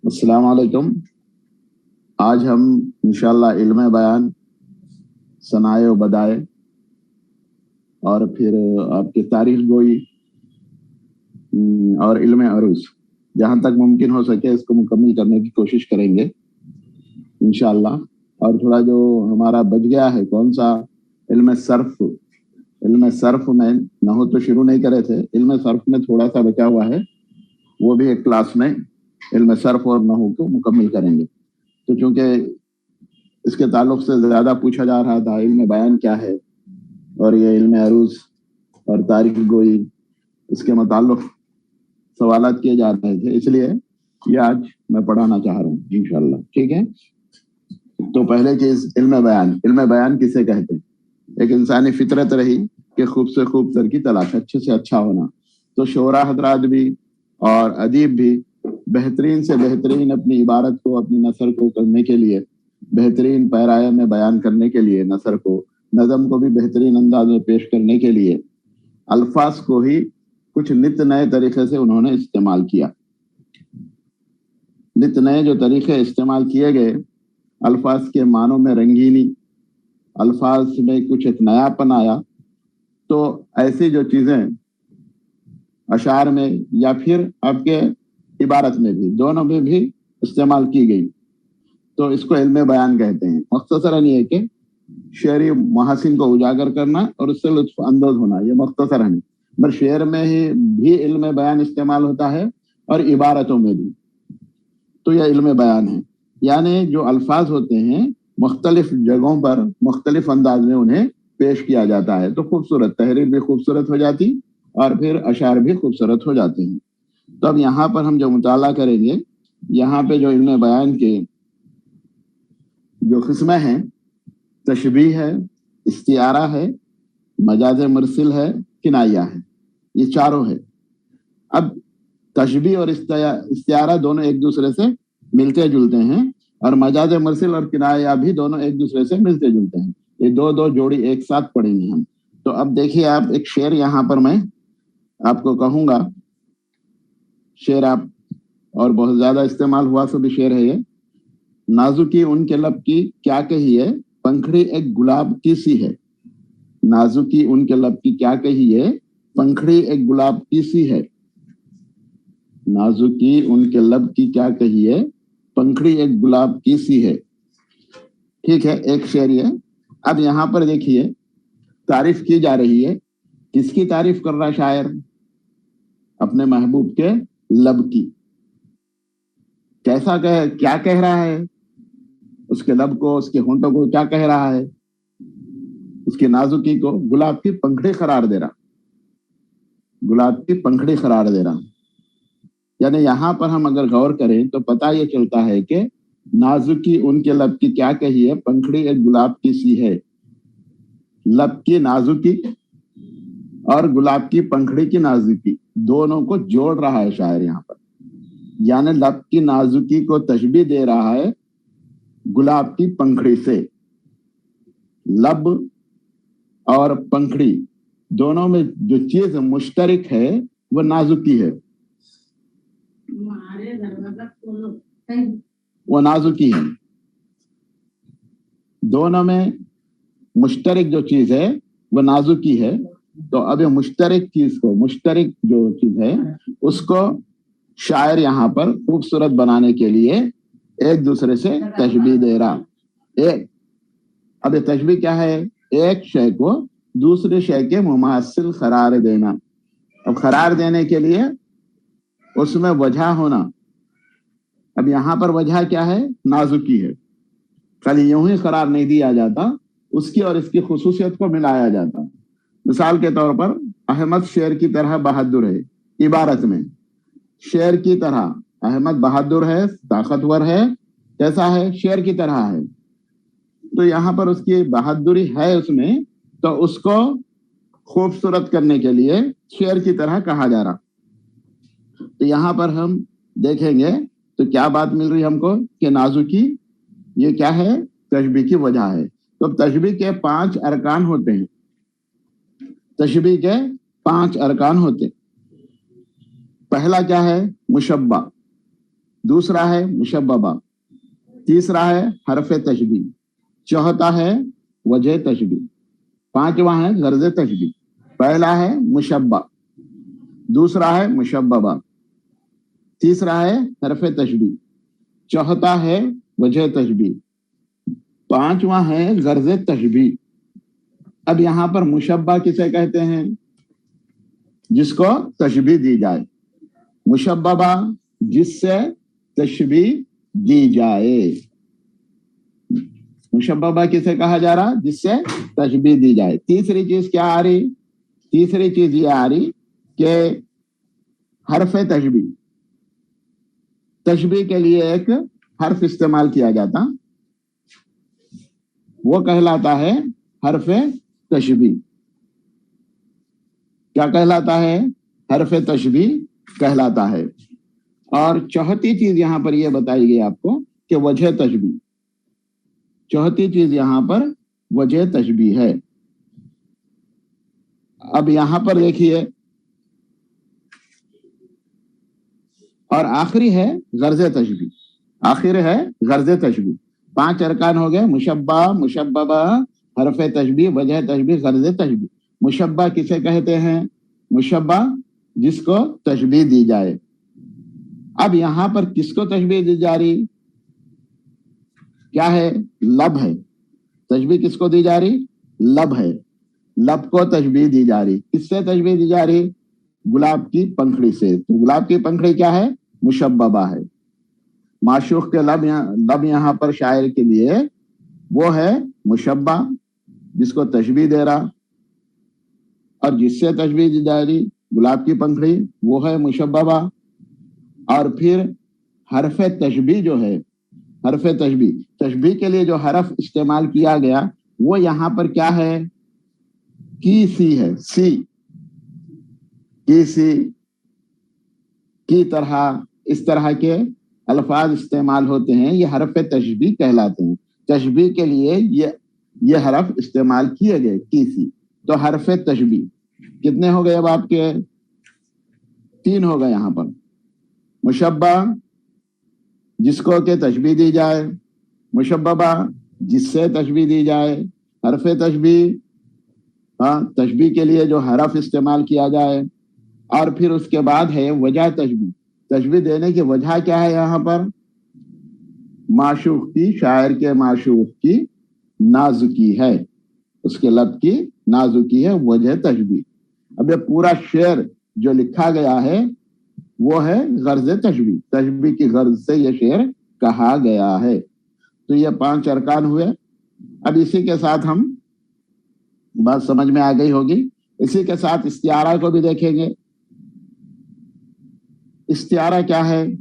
अस्सलाम वालेकुम। आज हम इंशाल्लाह इल्म बयान, सनाए व बदाए और फिर आपके तारीख गोई और इल्म अरूज जहाँ तक मुमकिन हो सके इसको मुकम्मल करने की कोशिश करेंगे इंशाल्लाह। और थोड़ा जो हमारा बच गया है कौन सा, इल्म सर्फ में नहू तो शुरू नहीं करे थे, इल्म सर्फ में थोड़ा सा बचा हुआ है, वो भी एक क्लास में इल्म सर्फ और नहू को मुकम्मल करेंगे। तो चूंकि इसके ताल्लुक से ज़्यादा पूछा जा रहा था इल्म बयान क्या है और ये इल्म अरूज और तारीख गोई, इसके मुताल्लिक सवालात किए जा रहे थे, इसलिए ये आज मैं पढ़ाना चाह रहा हूँ इंशाल्लाह। ठीक है, तो पहले चीज इल्म बयान किसे कहते हैं? एक इंसानी फितरत रही कि खूब से खूब तर की तलाश, अच्छे से अच्छा होना। तो शोरा हजरात भी और अदीब भी बेहतरीन से बेहतरीन अपनी इबारत को, अपनी नसर को करने के लिए, बेहतरीन पैराए में बयान करने के लिए, नसर को, नज़म को भी बेहतरीन अंदाज में पेश करने के लिए अल्फाज को ही कुछ नित नए तरीके से उन्होंने इस्तेमाल किया। नित नए जो तरीके इस्तेमाल किए गए, अल्फाज के मानों में रंगीनी, अल्फाज में कुछ एक नयापन आया। तो ऐसी जो चीज़ें अशार में या फिर आपके इबारत में भी, दोनों में भी इस्तेमाल की गई, तो इसको इल्म बयान कहते हैं। मुख्तसरन ये कि शेरी महासिन को उजागर करना और उससे लुत्फ अंदोज होना, ये मुख्तसरन। मगर शेर में ही भी इल्म बयान इस्तेमाल होता है और इबारतों में भी, तो यह इल्म बयान है। यानी जो अल्फाज होते हैं मुख्तलिफ जगहों पर मुख्तलिफ अंदाज में उन्हें पेश किया जाता है, तो खूबसूरत तहरीर भी खूबसूरत हो जाती और फिर अशार भी खूबसूरत हो जाते हैं। तो अब यहाँ पर हम जो मुताला करेंगे, यहाँ पे जो इल्म बयान के जो किस्में हैं, तशबीह है, इस्तियारा है, मजाज मुरसिल है, किनाया है, ये चारों है। अब तशबीह और इस्तियारा दोनों एक दूसरे से मिलते जुलते हैं और मजाज मुरसिल और किनाया भी दोनों एक दूसरे से मिलते जुलते हैं। ये दो जोड़ी एक साथ पढ़ेंगे हम। तो अब देखिए, आप एक शेर यहाँ पर मैं आपको कहूंगा, शेर आप और बहुत ज्यादा इस्तेमाल हुआ सो भी शेर है ये। नाजुकी उनके लब की क्या कही है, पंखड़ी एक गुलाब की सी है। नाजुकी उनके लब की क्या कही है, पंखड़ी एक गुलाब की सी है। नाजुकी उनके लब की क्या कही है, पंखड़ी एक गुलाब की सी है। ठीक है, एक शेर है। अब यहाँ पर देखिए, तारीफ की जा रही है। किसकी तारीफ कर रहा शायर? अपने महबूब के लब की। कैसा क्या कह रहा है? उसके लब को, उसके होंठों को क्या कह रहा है? उसकी नाजुकी को गुलाब की पंखड़ी करार दे रहा, गुलाब की पंखड़ी करार दे रहा। यानी यहाँ पर हम अगर गौर करें तो पता ये चलता है कि नाजुकी उनके लब की क्या कही है, पंखड़ी एक गुलाब की सी है। लब की नाजुकी और गुलाब की पंखड़ी की नाजुकी, दोनों को जोड़ रहा है शायर यहाँ पर। यानी लब की नाजुकी को तशबीह दे रहा है गुलाब की पंखड़ी से। लब और पंखड़ी दोनों में जो चीज मुश्तरक है वो नाजुकी है, वो नाजुकी है। दोनों में मुश्तरक जो चीज है वो नाजुकी है। तो अब ये मुश्तरक चीज को, मुश्तरक जो चीज है उसको शायर यहाँ पर खूबसूरत बनाने के लिए एक दूसरे से तशबीह दे रहा। अब ये तशबीह क्या है? एक शय को दूसरे शय के मुमासिल करार देना। अब करार देने के लिए उसमें वजह होना। अब यहाँ पर वजह क्या है? नाजुकी है। खाली यूं ही करार नहीं दिया जाता, उसकी और इसकी खुसूसियत को मिलाया जाता। मिसाल के तौर पर अहमद शेर की तरह बहादुर है, इबारत में शेर की तरह अहमद बहादुर है, ताकतवर है। कैसा है? शेर की तरह है। तो यहाँ पर उसकी बहादुरी है उसमें, तो उसको खूबसूरत करने के लिए शेर की तरह कहा जा रहा। तो यहाँ पर हम देखेंगे तो क्या बात मिल रही हमको कि नाजुकी ये क्या है? तशबीह की वजह है। तो तशबीह के 5 अरकान होते हैं। तशबीह के 5 अरकान होते हैं। पहला क्या है? मुशब्बा। दूसरा है मुशब्बबा, तीसरा है हरफ तशबीह, चौथा है वजह तशबीह, पांचवा है गर्ज तशबीह। पहला है मुशब्बा, दूसरा है मुशब्बबा, तीसरा है हरफ तशबीह, चौथा है वजह तशबीह, पांचवा है गर्ज तशबीह। अब यहाँ पर मुशब्बा किसे कहते हैं? जिसको तशबीह दी जाए। मुशब्बबा जिससे तशबीह दी जाए। मुशब्बबा किसे कहा जा रहा? जिससे तशबीह दी जाए। तीसरी चीज क्या आ रही? तीसरी चीज ये आ रही कि हरफ तशबीह, तशबीह के लिए एक हर्फ इस्तेमाल किया जाता, वो कहलाता है हरफ तशबीह। क्या कहलाता है? हरफ तशबीह कहलाता है। और चौथी चीज यहां पर यह बताई गई आपको कि वजह तशबीह। चौथी चीज यहां पर वजह तशबीह है। अब यहां पर देखिए, और आखिरी है गर्ज तशबीह। आखिर है गर्ज तशबीह। 5 अरकान हो गए, मुशब्बा, मुशब्बबा, हरफ तशबीह, वजह तशबीह, गर्ज तशबीह। मुशब्बा किसे कहते हैं? मुशब्बा जिसको तशबीह दी जाए। अब यहां पर किसको तशबीह दी जा रही? क्या है? लब है। तशबीह किसको दी जा रही? लब है। लब को तशबीह दी जा रही। किससे तशबीह दी जा रही? गुलाब की पंखड़ी से। तो गुलाब की पंखड़ी क्या है? मुशब्बबा है। माशूक के लब यहाँ पर शायर के लिए वो है मुशब्बा, जिसको तशबीह दे रहा, और जिससे तशबीह दी जा रही गुलाब की पंखड़ी, वो है मुशब्बबा। और फिर हरफ तशबीह जो है, हरफ तशबीह, तशबीह के लिए जो हरफ इस्तेमाल किया गया वो यहाँ पर क्या है? की सी है। सी, की सी, की तरह, इस तरह के अल्फाज इस्तेमाल होते हैं, ये हरफ तशबीह कहलाते हैं। तशबीह के लिए ये हरफ इस्तेमाल किए गए, की सी। तो हरफ तशबीह कितने हो गए? अब आपके 3 हो गए यहाँ पर। मुशब्बा जिसको के तशबीह दी जाए, मुशब्बबा जिससे तशबीह दी जाए, हरफ तशबीह, हाँ, तशबीह के लिए जो हरफ इस्तेमाल किया जाए, और फिर उसके बाद है वजह तशबीह। तशबीह देने की वजह क्या है? यहाँ पर माशूक की, शायर के माशूक की नाजुकी है, उसके लब की नाजुकी है वजह तशबीह। अब ये पूरा शेर जो लिखा गया है वो है गर्ज तशबीह। तशबीह की गर्ज से ये शेर कहा गया है। तो ये 5 अरकान हुए। अब इसी के साथ हम, बात समझ में आ गई होगी, इसी के साथ इस्तिआरा को भी देखेंगे। इस्तिआरा क्या है?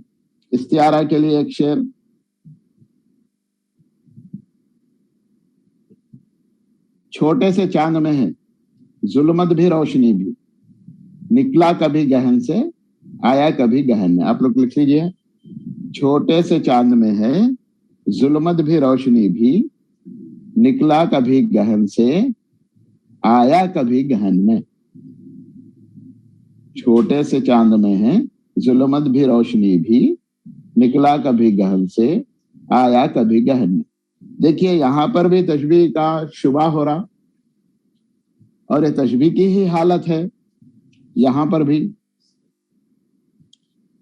इस्तिआरा के लिए एक शेर, छोटे से चांद में है जुल्मत भी रोशनी भी, निकला कभी गहन से आया कभी गहन में। आप लोग लिख लीजिए, छोटे से चांद में है जुल्मत भी रोशनी भी, निकला कभी गहन से आया कभी गहन में। छोटे से चांद में है जुल्मत भी रोशनी भी, निकला कभी गहन से आया कभी गहन में। देखिए यहाँ पर भी तशबीह का शुबा हो रहा, और ये तशबीह की ही हालत है। यहाँ पर भी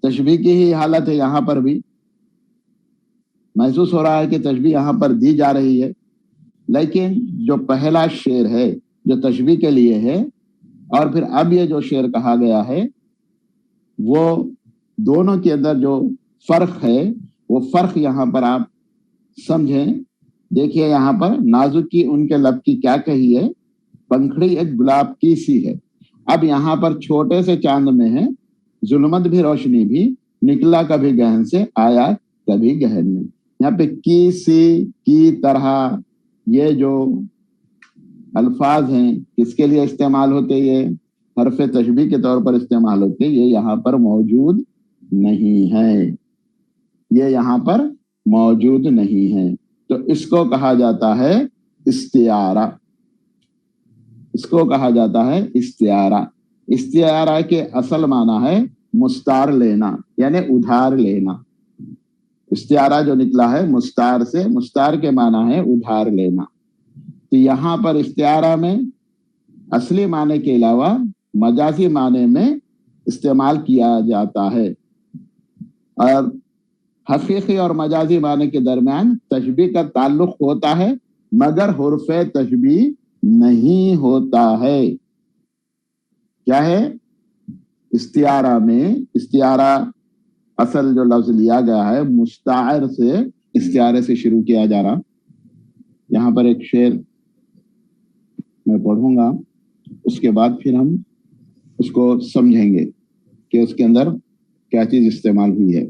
तशबीह की ही हालत है। यहाँ पर भी महसूस हो रहा है कि तशबीह यहाँ पर दी जा रही है, लेकिन जो पहला शेर है जो तशबीह के लिए है, और फिर अब ये जो शेर कहा गया है, वो दोनों के अंदर जो फर्क है वो फर्क यहाँ पर आप समझें। देखिए यहाँ पर नाजुकी उनके लब की क्या कही है? पंखड़ी एक गुलाब की सी है। अब यहाँ पर छोटे से चांद में है जुल्मत भी रोशनी भी, निकला कभी गहन से आया कभी गहन में। यहाँ पे की सी, की तरह, ये जो अल्फाज हैं किसके लिए इस्तेमाल होते? ये हरफ तशबीह के तौर पर इस्तेमाल होते, ये यहाँ पर मौजूद नहीं है। ये यहाँ पर मौजूद नहीं है। तो इसको कहा जाता है इस्तिआरा। इसको कहा जाता है इस्तिआरा। इस्तिआरा के असल माना है मुस्तार लेना, यानी उधार लेना। इस्तियारा जो निकला है मुस्तार से, मुस्तार के माना है उधार लेना। तो यहाँ पर इस्तियारा में असली माने के अलावा मजाजी माने में इस्तेमाल किया जाता है, और हकीकी और मजाजी माने के दरमियान तशबीह का ताल्लुक होता है मगर हुर्फ़े तशबीह नहीं होता है। क्या है? इस्तियारा में, इस्तियारा असल जो लफ्ज लिया गया है मुस्तार से, इस्तियारे से शुरू किया जा रहा। यहाँ पर एक शेर मैं पढ़ूंगा, उसके बाद फिर हम उसको समझेंगे कि उसके अंदर क्या चीज इस्तेमाल हुई है।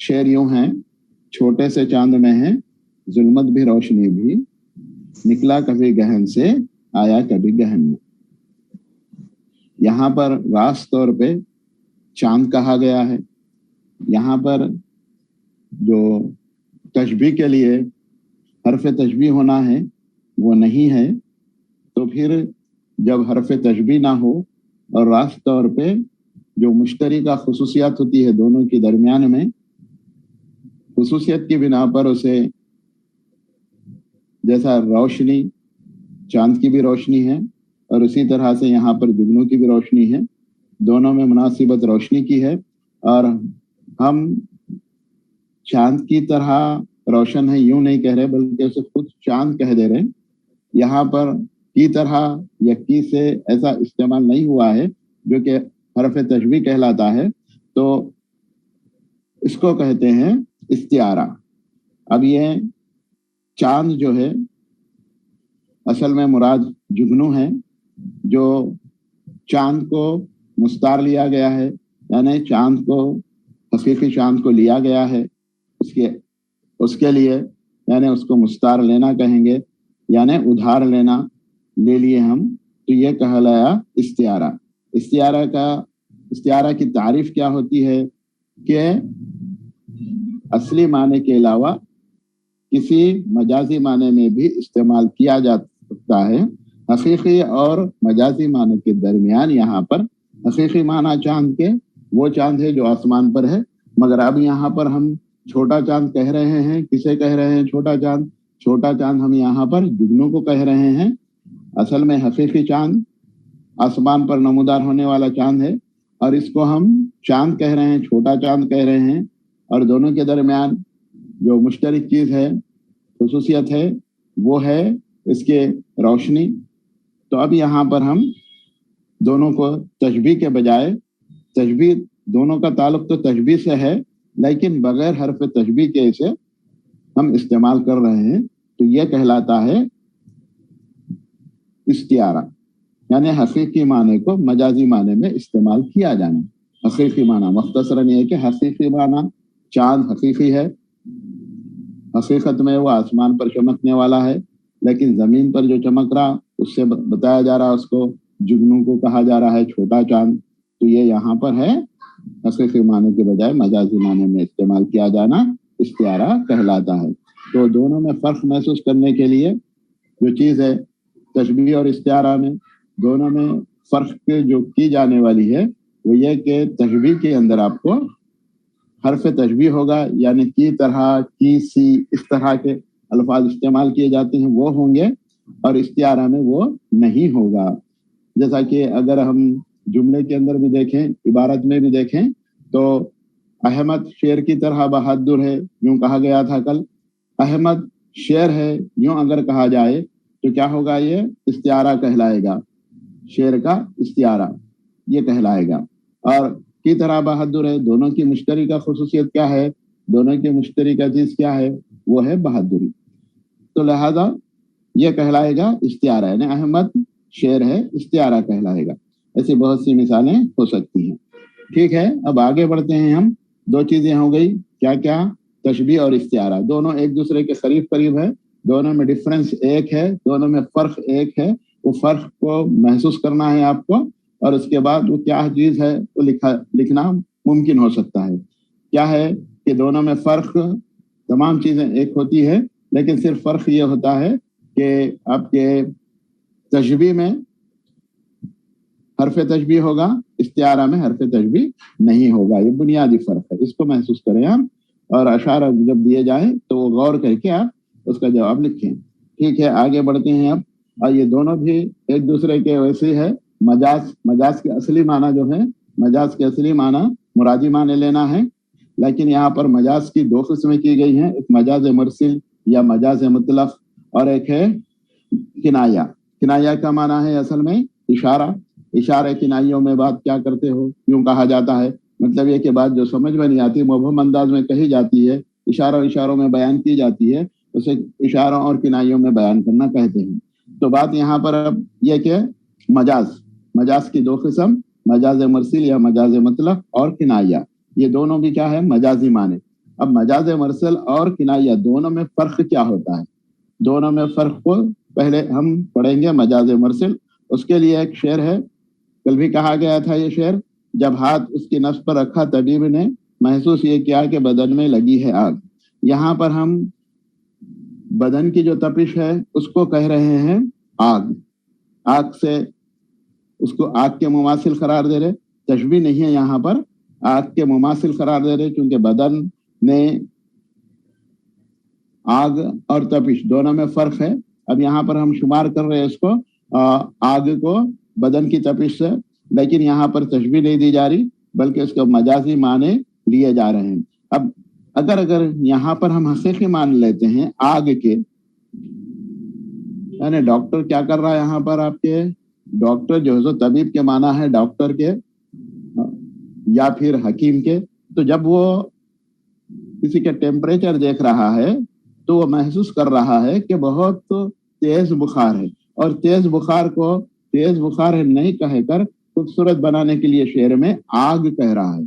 शेर यूं है, छोटे से चांद में है जुल्मत भी रोशनी भी, निकला कभी गहन से आया कभी गहन में। यहाँ पर रास तौर पे चांद कहा गया है। यहाँ पर जो तशबीह के लिए हरफ तशबीह होना है वो नहीं है, तो फिर जब हरफ तशबीह ना हो और रास तौर पे जो मुश्तरी का खुसूसियत होती है दोनों के दरमियान में, खुसूसियत की बिना पर उसे, जैसा रोशनी चांद की भी रोशनी है और उसी तरह से यहाँ पर जुगनू की भी रोशनी है, दोनों में मुनासिबत रोशनी की है, और हम चांद की तरह रोशन है यूं नहीं कह रहे बल्कि उसे खुद चांद कह दे रहे हैं। यहाँ पर की तरह या की से ऐसा इस्तेमाल नहीं हुआ है जो कि हरफ तशबीह कहलाता है, तो इसको कहते हैं इस्तियारा। अब ये चांद जो है असल में मुराद जुगनू है, जो चांद को मुस्तार लिया गया है, यानी चांद को, हकीकी चांद को लिया गया है, उसके लिए यानी उसको मुस्तार लेना कहेंगे, यानी उधार लेना ले लिए हम, तो ये कहलाया इस्तियारा। इस्तियारा की तारीफ क्या होती है कि असली माने के अलावा किसी मजाजी माने में भी इस्तेमाल किया जा सकता है। हकीकी और मजाजी माने के दरमियान यहाँ पर हकीकी माना चांद के वो चांद है जो आसमान पर है, मगर अब यहाँ पर हम छोटा चांद कह रहे हैं। किसे कह रहे हैं छोटा चांद? छोटा चांद हम यहाँ पर जुगनू को कह रहे हैं। असल में हकीकी चांद आसमान पर नमूदार होने वाला चांद है और इसको हम चांद कह रहे हैं, छोटा चांद कह रहे हैं, और दोनों के दरमियान जो मुश्तरक चीज है, खुसूसियत है, वो है इसके रोशनी। तो अब यहाँ पर हम दोनों को तशबीह के बजाय, तशबीह दोनों का ताल्लुक तो तशबीह से है लेकिन बगैर हरफ तशबीह के इसे हम इस्तेमाल कर रहे हैं, तो यह कहलाता है इस्तियारा, यानी हकीकी माने को मजाजी माने में इस्तेमाल किया जाना। हकीकी माना मुख्तसरन ये कि हकीकी माना चांद हकीकी है, हकीकत में वो आसमान पर चमकने वाला है, लेकिन जमीन पर जो चमक रहा उससे बताया जा रहा उसको जुगनू को कहा जा रहा है छोटा चांद। तो ये यहाँ पर है हकीकी माने के बजाय मजाजी माने में इस्तेमाल किया जाना इस्तियारा कहलाता है। तो दोनों में फर्क महसूस करने के लिए जो चीज़ है तशबीह और इस्तियारा में, दोनों में फर्क जो की जाने वाली है वो ये कि तशबीह के अंदर आपको हरफ तशबीह होगा, यानी की तरह, की सी, इस तरह के अल्फाज इस्तेमाल किए जाते हैं वो होंगे, और इस्तियारा में वो नहीं होगा। जैसा कि अगर हम जुमले के अंदर भी देखें, इबारत में भी देखें, तो अहमद शेर की तरह बहादुर है यूं कहा गया था कल। अहमद शेर है यूं अगर कहा जाए तो क्या होगा? ये इस्तियारा कहलाएगा, शेर का इस्तियारा ये कहलाएगा। और की तरह बहादुर है, दोनों की मुश्तरी का खुसूसियत क्या है? दोनों की मुश्तरी का चीज क्या है? वो है बहादुरी। तो लिहाजा ये कहलाएगा इस्तियारा, यानी अहमद शेर है, इस्तियारा कहलाएगा। ऐसी बहुत सी मिसालें हो सकती हैं। ठीक है, अब आगे बढ़ते हैं हम। दो चीजें हो गई, क्या क्या? तशबीह और इस्तियारा, दोनों एक दूसरे के करीब करीब है, दोनों में डिफरेंस एक है, दोनों में फर्क एक है। वो फर्क को महसूस करना है आपको, और उसके बाद वो क्या चीज है वो लिखना मुमकिन हो सकता है। क्या है कि दोनों में फर्क, तमाम चीजें एक होती है, लेकिन सिर्फ फर्क ये होता है कि आपके तशबीह में حرف تشبیہ ہوگا, استعارہ میں حرف تشبیہ نہیں ہوگا. یہ بنیادی فرق ہے, اس کو محسوس کریں آپ, اور اشارہ جب دیے جائیں تو وہ غور کر کے آپ اس کا جواب لکھیں. ٹھیک ہے, آگے بڑھتے ہیں اب. اور یہ دونوں بھی ایک دوسرے کے ویسے ہے. مجاز کے اصلی معنی جو ہے, مجاز کے اصلی معنی مرادی معنی لینا ہے, لیکن یہاں پر مجاز کی دو قسمیں کی گئی ہیں, ایک مجاز مرسل یا مجاز مطلق, اور ایک ہے کنایہ. کنایہ کا معنی ہے اصل میں اشارہ. اشارہ کنائیوں میں بات کیا کرتے ہو کیوں کہا جاتا ہے, مطلب یہ کہ بات جو سمجھ میں نہیں آتی مبہم انداز میں کہی جاتی ہے, اشاروں میں بیان کی جاتی ہے, اسے اشاروں اور کنائیوں میں بیان کرنا کہتے ہیں. تو بات یہاں پر اب یہ کہ مجاز کی دو قسم, مجاز مرسل یا مجاز مطلق اور کنایہ, یہ دونوں بھی کیا ہے, مجازی معنی. اب مجاز مرسل اور کنایہ دونوں میں فرق کیا ہوتا ہے؟ دونوں میں فرق کو پہلے ہم پڑھیں گے. مجاز مرسل, اس کے لیے ایک شعر ہے, کل بھی کہا گیا تھا یہ شعر, جب ہاتھ اس کی نفس پر رکھا طبیب نے, محسوس یہ کیا کہ بدن میں لگی ہے آگ. یہاں پر ہم بدن کی جو تپش ہے اس کو کہہ رہے ہیں آگ. آگ سے اس کو آگ کے مماثل قرار دے رہے, تشبیہ نہیں ہے یہاں پر, آگ کے مماثل قرار دے رہے, کیونکہ بدن نے آگ اور تپش دونوں میں فرق ہے. اب یہاں پر ہم شمار کر رہے ہیں اس کو, آگ کو بدن کی تپش سے, لیکن یہاں پر تشبیہ نہیں دی جا رہی بلکہ اس کو مجازی معنی لیے جا رہے ہیں. اب اگر یہاں پر ہم حقیقی معنی لیتے ہیں آگ کے, یعنی ڈاکٹر کیا کر رہا ہے یہاں پر, آپ کے ڈاکٹر جو ہے طبیب کے معنی ہے ڈاکٹر کے یا پھر حکیم کے, تو جب وہ کسی کے ٹیمپریچر دیکھ رہا ہے تو وہ محسوس کر رہا ہے کہ بہت تیز بخار ہے, اور تیز بخار کو تیز بخار ہے نہیں کہہ کر خوبصورت بنانے کے لیے شعر میں آگ کہہ رہا ہے.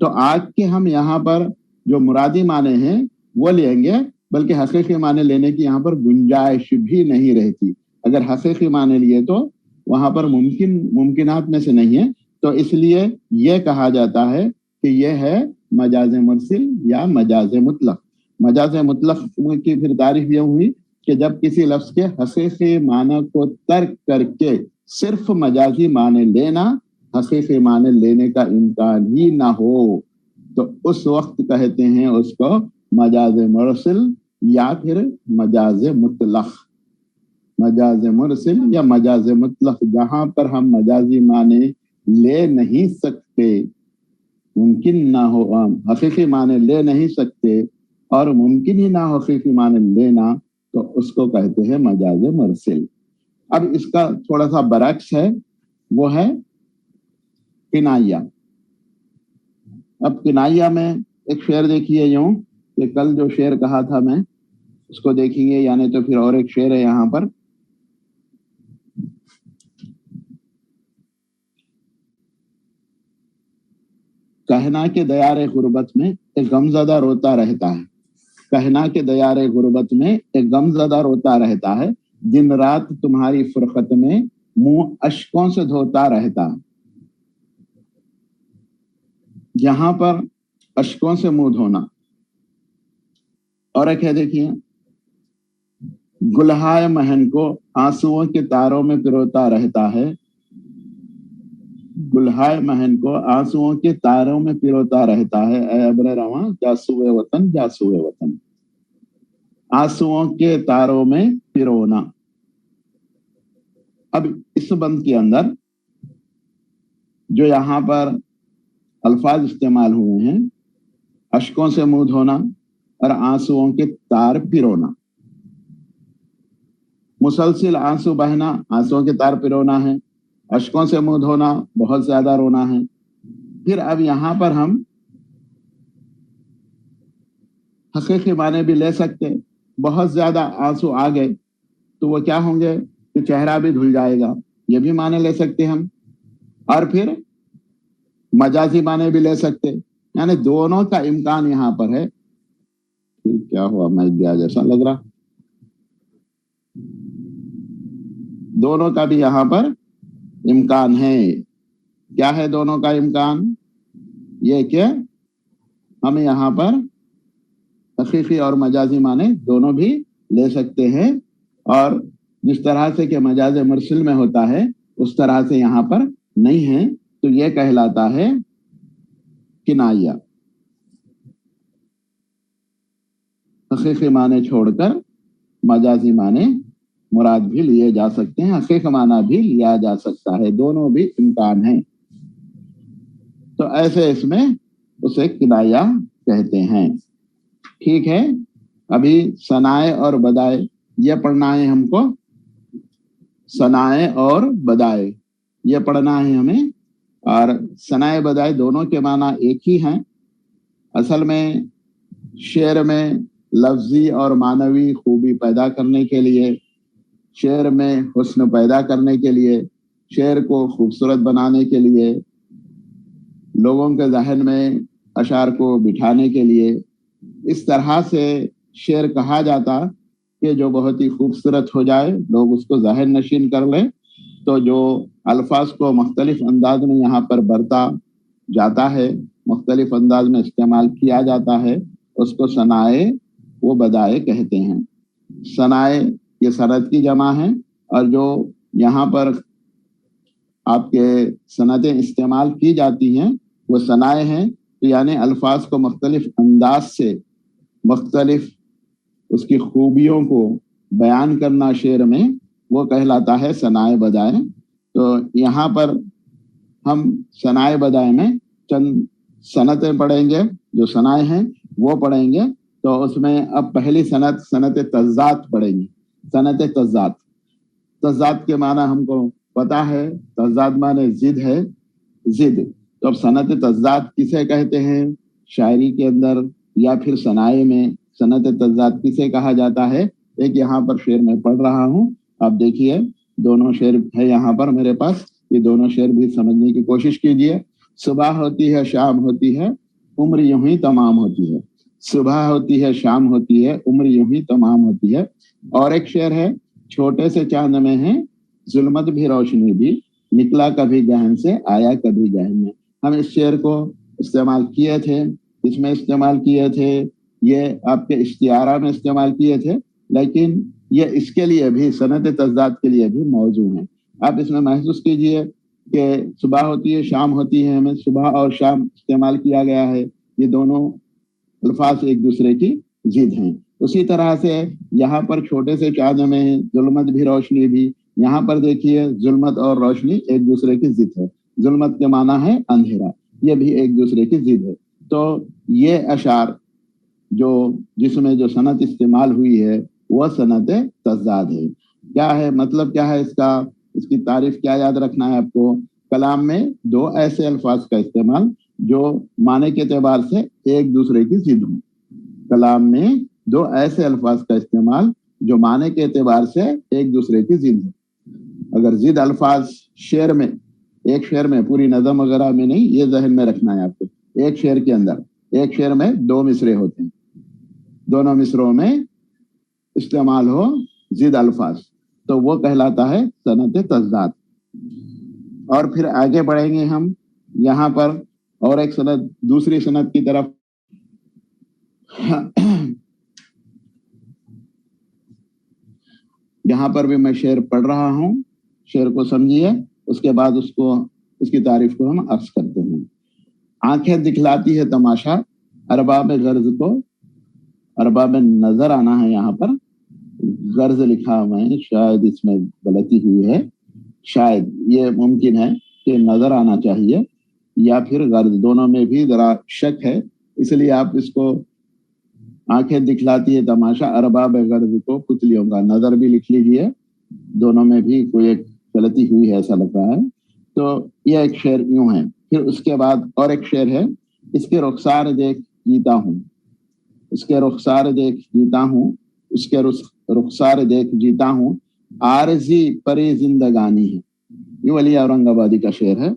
تو آگ کے ہم یہاں پر جو مرادی معنی ہیں وہ لیں گے, بلکہ حقیقی معنی لینے کی یہاں پر گنجائش بھی نہیں رہتی. اگر حقیقی معنی لیے تو وہاں پر ممکنات میں سے نہیں ہے, تو اس لیے یہ کہا جاتا ہے کہ یہ ہے مجاز مرسل یا مجاز مطلق. مجاز مطلق کی پھر تعریف یہ ہوئی کہ جب کسی لفظ کے حقیقی معنی کو ترک کر کے صرف مجازی معنی لینا, حقیقی معنی لینے کا امکان ہی نہ ہو, تو اس وقت کہتے ہیں اس کو مجاز مرسل یا پھر مجاز مطلق. مجاز مرسل یا مجاز مطلق, جہاں پر ہم مجازی معنی لے نہیں سکتے, ممکن نہ ہو, حقیقی معنی لے نہیں سکتے اور ممکن ہی نہ ہو حقیقی معنی لینا, تو اس کو کہتے ہیں مجاز مرسل. اب اس کا تھوڑا سا برعکس ہے, وہ ہے کنایہ. اب کنایہ میں ایک شعر دیکھیے یوں کہ کل جو شعر کہا تھا میں اس کو دیکھیں گے, یعنی تو پھر اور ایک شعر ہے یہاں پر. کہنا کہ دیار غربت میں ایک غمزدہ روتا رہتا ہے, کہنا کہ دیار غربت میں ایک غمزدہ روتا رہتا ہے, دن رات تمہاری فرقت میں منہ اشکوں سے دھوتا رہتا ہے. یہاں پر اشکوں سے منہ دھونا, اور ایک ہے دیکھیے, گلہائے مہن کو آنسوؤں کے تاروں میں پروتا رہتا ہے, گلہائے مہن کو آنسوؤں کے تاروں میں پروتا رہتا ہے, اے ابر رواں جاسوئے وطن جاسوئے وطن. آنسوؤں کے تاروں میں پرونا. اب اس بند کے اندر جو یہاں پر الفاظ استعمال ہوئے ہیں, اشکوں سے منہ دھونا اور آنسوؤں کے تار پرونا. مسلسل آنسو بہنا, آنسوؤں کے تار پرونا ہے, اشکوں سے منہ دھونا بہت زیادہ رونا ہے. پھر اب یہاں پر ہم حقیقی معنی بھی لے سکتے, بہت زیادہ آنسو آ گئے تو وہ کیا ہوں گے کہ چہرہ بھی دھل جائے گا, یہ بھی معنی لے سکتے ہم. اور پھر مجازی معنی بھی لے سکتے, یعنی دونوں کا امکان یہاں پر ہے. کیا ہوا, میں دیا جیسا لگ رہا, دونوں کا بھی یہاں پر امکان ہے. کیا ہے دونوں کا امکان؟ یہ کہ ہم یہاں پر حقیقی اور مجازی معنی دونوں بھی لے سکتے ہیں, اور جس طرح سے کہ مجاز مرسل میں ہوتا ہے اس طرح سے یہاں پر नहीं है तो ये कहलाता है किनाया। हकीकी माने छोड़कर मजाजी माने मुराद भी लिए जा सकते हैं, हकीकी माना भी लिया जा सकता है, दोनों भी इम्कान है। तो ऐसे इसमें उसे किनाया कहते हैं। ठीक है, अभी सनाए और बदाए ये पढ़ना है हमको। सनाए और बदाए ये पढ़ना है हमें। और सनाए बदाए दोनों के माना एक ही हैं। असल में शेर में लफ्जी और मानवी खूबी पैदा करने के लिए, शेर में हुस्न पैदा करने के लिए, शेर को खूबसूरत बनाने के लिए, लोगों के जहन में अशार को बिठाने के लिए, इस तरह से शेर कहा जाता कि जो बहुत ही खूबसूरत हो जाए, लोग उसको जहन नशीन कर लें। तो जो अल्फाज को मुख्तलिफ अंदाज में यहाँ पर बरता जाता है, मुख्तलिफ अंदाज में इस्तेमाल किया जाता है, उसको सनाए वो बदाए कहते हैं। सनाए ये सनत की जमा है, और जो यहाँ पर आपके सनतें इस्तेमाल की जाती हैं वो सनाए हैं। तो यानी अल्फाज को मुख्तलिफ अंदाज से मुख्तलिफ उसकी खूबियों को बयान करना शेर में, वो कहलाता है सनाए बदाए। तो यहाँ पर हम सनाए बदाए में चंद सनतें पढ़ेंगे, जो सनाए हैं वो पढ़ेंगे। तो उसमें अब पहली सनत तज़ात पढ़ेंगे। सनत तज़ात, तज़ात के माना हमको पता है, तज़ात माने जिद है, जिद। तो अब सनत तज़ात किसे कहते हैं शायरी के अंदर या फिर सनाए में, सनत तज़ात किसे कहा जाता है? एक यहाँ पर शेर में पढ़ रहा हूँ, आप देखिए, दोनों शेर है यहाँ पर मेरे पास, ये दोनों शेर भी समझने की कोशिश कीजिए। सुबह होती है शाम होती है, उम्र यूं ही तमाम होती है। सुबह होती है शाम होती है, उम्र यूं ही तमाम होती है। और एक शेर है, छोटे से चांद में है जुल्मत भी रोशनी भी, निकला कभी गहन से आया कभी गहन में। हम इस शेर को इस्तेमाल किए थे, इसमें इस्तेमाल किए थे, ये आपके इश्तियारा में इस्तेमाल किए थे, लेकिन ये इसके लिए भी सनत तज़ात के लिए भी मौजू हैं। आप इसमें महसूस कीजिए कि सुबह होती है शाम होती है, हमें सुबह और शाम इस्तेमाल किया गया है, ये दोनों अल्फाज एक दूसरे की जिद हैं। उसी तरह से यहाँ पर छोटे से चांद में है जुल्मत भी रोशनी भी, यहाँ पर देखिए जुल्मत और रोशनी एक दूसरे की जिद है। जुल्मत के माना है अंधेरा, ये भी एक दूसरे की जिद है। तो ये अशार जो जिसमें जो सनत इस्तेमाल हुई है वह सनत तज़ाद है। क्या है मतलब, क्या है इसका, इसकी तारीफ क्या याद रखना है आपको? कलाम में दो ऐसे अल्फाज का इस्तेमाल जो माने के एतबार से एक दूसरे की जिद हो। कलाम में दो ऐसे अल्फाज का इस्तेमाल जो माने के एतबार से एक दूसरे की जिद हो। अगर जिद अल्फाज शेर में, एक शेर में, पूरी नज़म वगैरह में नहीं, ये जहन में रखना है आपको। एक शेर के अंदर, एक शेर में दो मिसरे होते हैं, दोनों मिसरों में इस्तेमाल हो जिद अल्फाज, तो वो कहलाता है सनत तज़ाद। और फिर आगे बढ़ेंगे हम यहाँ पर और एक सनत, दूसरी सनत की तरफ। यहाँ पर भी मैं शेर पढ़ रहा हूँ, शेर को समझिए, उसके बाद उसको, उसकी तारीफ को हम अर्ज करते हैं। आंखें दिखलाती है तमाशा अरबाब गर्ज को, अरबाब नजर आना है, यहाँ पर गर्ज लिखा हुआ है, शायद इसमें गलती हुई है, शायद ये मुमकिन है कि नजर आना चाहिए या फिर गर्ज, दोनों में भी जरा शक है, इसलिए आप इसको आंखें दिखलाती है तमाशा अरबाब गर्ज को पुतलियों का नजर भी लिख लीजिए, दोनों में भी कोई एक गलती हुई है ऐसा लग रहा है। तो यह एक शेर यूं है। फिर उसके बाद और एक शेर है, इसके रुखसार देख जीता हूँ, उसके रुखसार देख जीता हूँ, उसके रुखसार देख जीता हूँ, आरजी परी जिंदगानी है। ये वली औरंगाबादी का शेर है।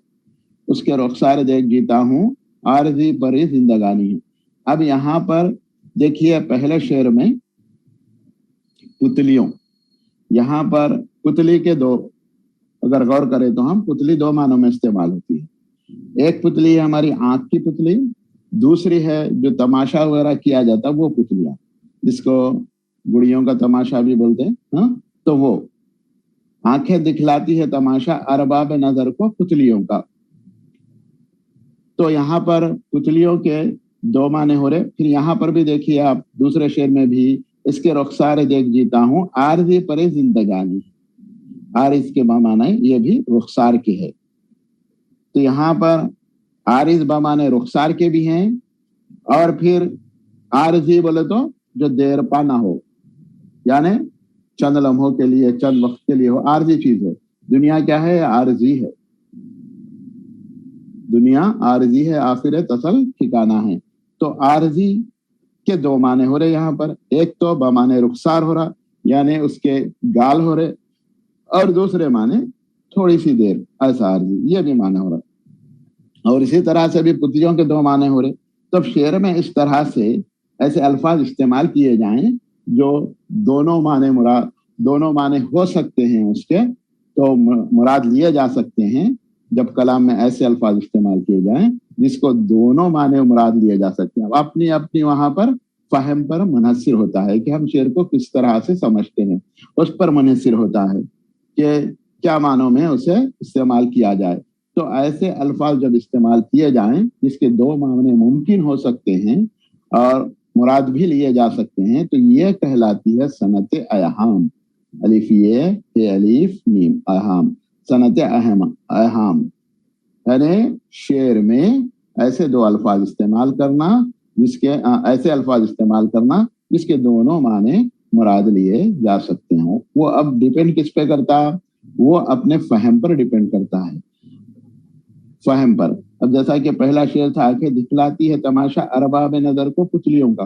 उसके रुखसार देख जीता हूँ, आरजी परी जिंदगानी है। अब यहाँ पर देखिए, पहले शेर में पुतलियों, यहाँ पर पुतली के दो, अगर गौर करें तो हम, पुतली दो मानों में इस्तेमाल होती है। एक पुतली है हमारी आंख की पुतली, दूसरी है जो तमाशा वगैरह किया जाता है वो पुतलियां, जिसको गुड़ियों का तमाशा भी बोलते हैं। हाँ, तो वो आंखें दिखलाती है तमाशा अरबाब नजर को पुतलियों का। तो यहाँ पर पुतलियों के दो माने हो रहे। फिर यहाँ पर भी देखिए आप दूसरे शेर में भी, इसके रुखसार देख जीता हूँ आरज़ी परे जिंदगानी। आरिज के बमाने ये भी रुखसार के है। तो यहाँ पर आरिज बमाने रुखसार के भी हैं, और फिर आरजी बोले तो जो देर पा ना हो, यानी चंद लम्हों के लिए, चंद वक्त के लिए हो, आरजी चीज है। दुनिया क्या है? आरजी है। दुनिया आरजी है, आखिरत असल ठिकाना है। तो आरजी के दो माने हो रहे यहाँ पर। एक तो बमाने रुखसार हो रहा, यानी उसके गाल हो रहे, और दूसरे माने थोड़ी सी देर, ऐसा आरजी, ये भी माने हो रहा। और इसी तरह से भी पुतलियों के दो माने हो रहे। तब शेर में इस तरह से ऐसे अल्फाज इस्तेमाल किए जाएं जो दोनों माने हो सकते हैं उसके, तो मुराद लिए जा सकते हैं। जब कलाम में ऐसे अल्फाज इस्तेमाल किए जाएं जिसको दोनों माने मुराद लिए जा सकते हैं। अपनी अपनी वहां पर फहम पर मुनहसिर होता है कि हम शेर को किस तरह से समझते हैं, उस पर मुनहसिर होता है कि क्या मानों में उसे इस्तेमाल किया जाए। तो ऐसे अल्फाज जब इस्तेमाल किए जाएं जिसके दो माने मुमकिन हो सकते हैं और मुराद भी लिए जा सकते हैं, तो ये कहलाती है सनत अहम। अलिफ ये अलिफ मीम अहम, सनत अहम, यानी शेर में ऐसे दो अल्फाज इस्तेमाल करना ऐसे अल्फाज इस्तेमाल करना जिसके दोनों माने मुराद लिए जा सकते हो। वो अब डिपेंड किस पे करता है? वो अपने फहम पर डिपेंड करता है, फहम पर। अब जैसा कि पहला शेर था, आंखें दिखलाती है तमाशा अरबाब नजर को पुतलियों का।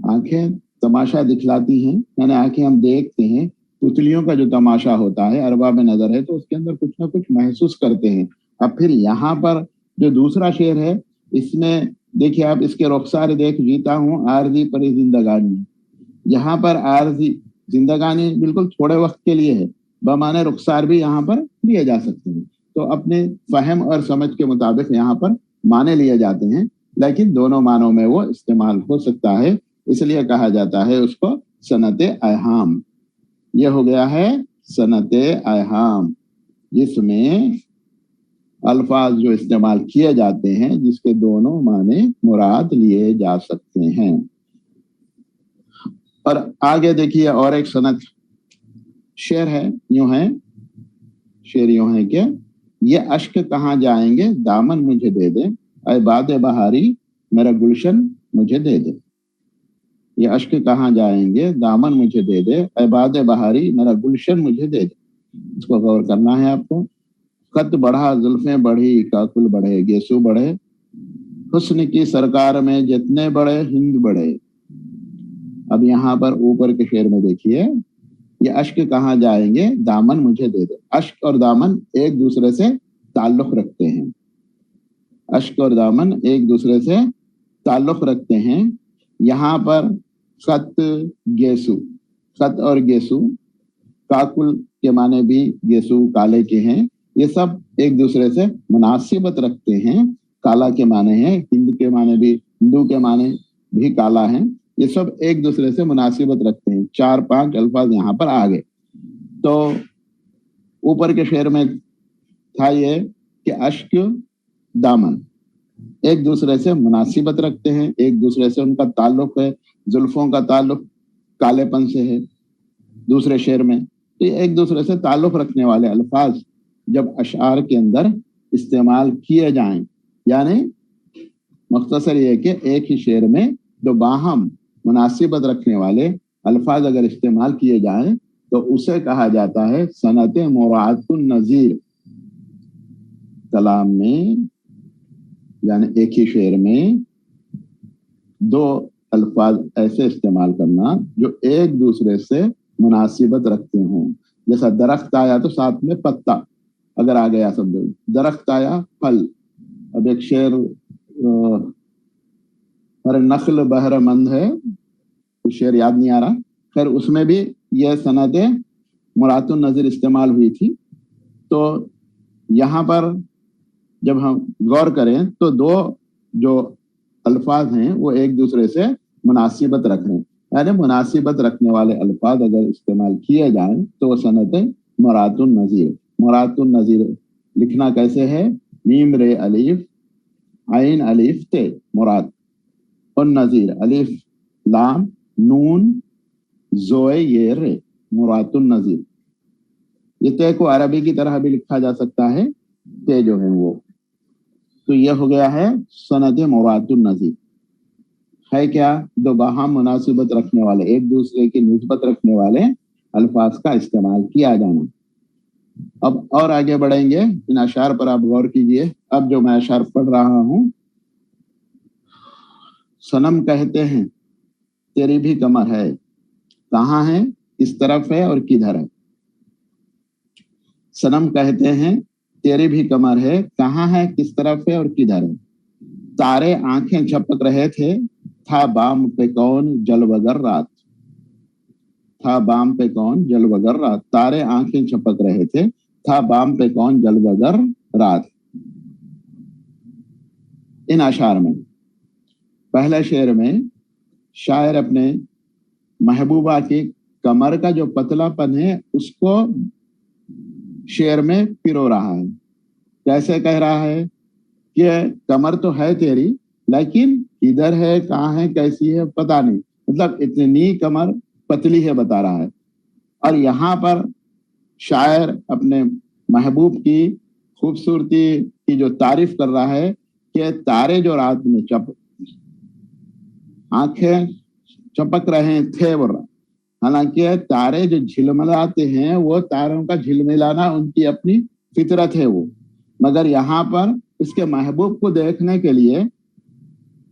आंखें तमाशा दिखलाती हैं, यानी आंखें हम देखते हैं, पुतलियों का जो तमाशा होता है, अरबाब नजर है, तो उसके अंदर कुछ ना कुछ महसूस करते हैं। अब फिर यहाँ पर जो दूसरा शेर है, इसमें देखिए आप, इसके रुखसार देख जीता हूँ आरजी परी जिंदगानी। यहाँ पर आरजी जिंदगानी बिल्कुल थोड़े वक्त के लिए है, बमाने रुखसार भी यहाँ पर लिए जा सकते हैं। तो अपने फहम और समझ के मुताबिक यहाँ पर माने लिए जाते हैं, लेकिन दोनों मानों में वो इस्तेमाल हो सकता है, इसलिए कहा जाता है उसको सनत अहम। यह हो गया है सनत अहम, जिसमें अल्फाज जो इस्तेमाल किए जाते हैं जिसके दोनों माने मुराद लिए जा सकते हैं। और आगे देखिए और एक सनत शेर है, यूं है, शेर यूं है कि ये अश्क कहाँ जाएंगे दामन मुझे दे दे, ऐ बाद बहारी मेरा गुलशन मुझे दे दे। ये अश्क कहाँ जाएंगे दामन मुझे दे दे, ऐ बाद बहारी मेरा गुलशन मुझे दे दे। इसको गौर करना है आपको। कद बढ़ा जुल्फें बढ़ी काकुल बढ़े, गेसू बढ़े, हुस्न की सरकार में जितने बड़े हिंद बढ़े। अब यहाँ पर ऊपर के शेर में देखिए, ये अश्क कहाँ जाएंगे दामन मुझे दे दे। अश्क और दामन एक दूसरे से ताल्लुक रखते हैं, अश्क और दामन एक दूसरे से ताल्लुक रखते हैं। यहाँ पर खत गेसू, खत और गेसू, काकुल के माने भी गेसू काले के हैं, ये सब एक दूसरे से मुनासिबत रखते हैं। काला के माने हैं, हिंद के माने भी, हिंदू के माने भी काला है, ये सब एक दूसरे से मुनासिबत रखते हैं। 4-5 अल्फाज यहाँ पर आ गए। तो ऊपर के शेर में था ये कि अश्क दामन एक दूसरे से मुनासिबत रखते हैं, एक दूसरे से उनका ताल्लुक है, जुल्फों का ताल्लुक कालेपन से है। दूसरे शेर में तो एक दूसरे से ताल्लुक रखने वाले अल्फाज जब अशार के अंदर इस्तेमाल किए जाएं, यानी मुख्तसर ये कि एक ही शेर में दो बाहम मुनासिबत रखने वाले अल्फाज अगर इस्तेमाल किए जाएं तो उसे कहा जाता है सनत मुरादुन नजीर। कलाम में यानी एक ही शेर में दो अल्फाज ऐसे इस्तेमाल करना जो एक दूसरे से मुनासिबत रखते हों। जैसा दरख्त आया तो साथ में पत्ता अगर आ गया, समझो दरख्त आया फल। अब एक शेर हर नखल बहरमंद है, तो शेर याद नहीं आ रहा, खैर उसमें भी यह सनत मुरादुन नज़ीर इस्तेमाल हुई थी। तो यहाँ पर जब हम गौर करें तो दो जो अल्फाज हैं वो एक दूसरे से मुनासिबत रख रहे हैं। यानी मुनासिबत रखने वाले अल्फाज अगर इस्तेमाल किए जाएं तो वो सनत मुरातुन नज़ीर। मुरातुन नज़ीर लिखना कैसे है? मीम रे अलिफ आइन अलिफ ते मुराद, और नज़ीर अलिफ लाम नून जोए ये रे, मुरातुन नज़ीर। ये ते को अरबी की तरह भी लिखा जा सकता है, ते जो है वो। तो ये हो गया है सनद मुरातुन नज़ीर। है क्या? दो बाहम मुनासिबत रखने वाले, एक दूसरे की निस्बत रखने वाले अल्फाज का इस्तेमाल किया जाना। अब और आगे बढ़ेंगे, इन अशार पर आप गौर कीजिए। अब जो मैं अशार पढ़ रहा हूं, सनम कहते हैं तेरी भी कमर है, कहाँ है, किस तरफ है और किधर है। सनम कहते हैं तेरी भी कमर है, कहाँ है, किस तरफ है और किधर है। तारे आंखें झपक रहे थे, था बाम पे कौन जलवगर रात। था बाम पे कौन जलवगर रात। तारे आंखें झपक रहे थे, था बाम पे कौन जलवगर रात। इन अशार में पहले शेर में शायर अपने महबूबा की कमर का जो पतलापन है उसको शेर में पिरो रहा है। कैसे कह रहा है कि कमर तो है तेरी, लेकिन किधर है, कहाँ है, कैसी है, पता नहीं। मतलब इतनी कमर पतली है बता रहा है। और यहाँ पर शायर अपने महबूब की खूबसूरती की जो तारीफ कर रहा है कि तारे जो रात में आंखें चपक रहे थे वो, हालांकि तारे जो झिलमिलाते हैं वो तारों का झिलमिलाना उनकी अपनी फितरत है वो, मगर यहाँ पर इसके महबूब को देखने के लिए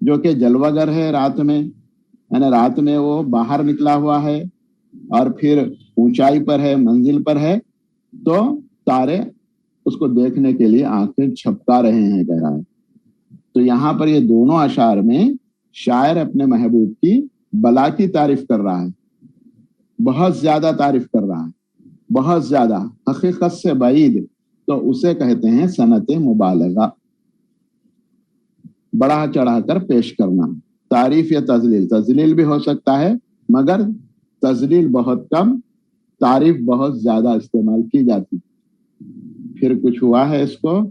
जो कि जलवागर है रात में, यानी रात में वो बाहर निकला हुआ है और फिर ऊंचाई पर है, मंजिल पर है, तो तारे उसको देखने के लिए आंखें झपका रहे हैं कह रहा है। तो यहाँ पर ये दोनों अशार में शायर अपने महबूब की बला की तारीफ कर रहा है, बहुत ज्यादा तारीफ कर रहा है, बहुत ज्यादा, हकीकत से बाइद। तो उसे कहते हैं सनत मुबालगा, बढ़ा चढ़ाकर पेश करना। तारीफ या तजलील, तजलील भी हो सकता है मगर तजलील बहुत कम, तारीफ बहुत ज्यादा इस्तेमाल की जाती। फिर कुछ हुआ है इसको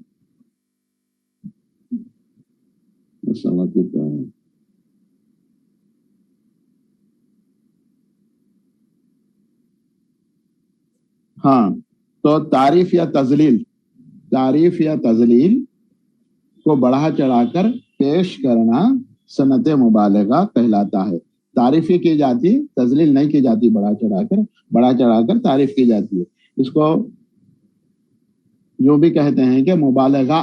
हाँ, तो तारीफ या तजलील को बढ़ा चढ़ाकर पेश करना सनत मुबालगा कहलाता है। तारीफ ही की जाती, तजलील नहीं की जाती, बढ़ा चढ़ाकर तारीफ की जाती है। इसको यूं भी कहते हैं कि मुबालगा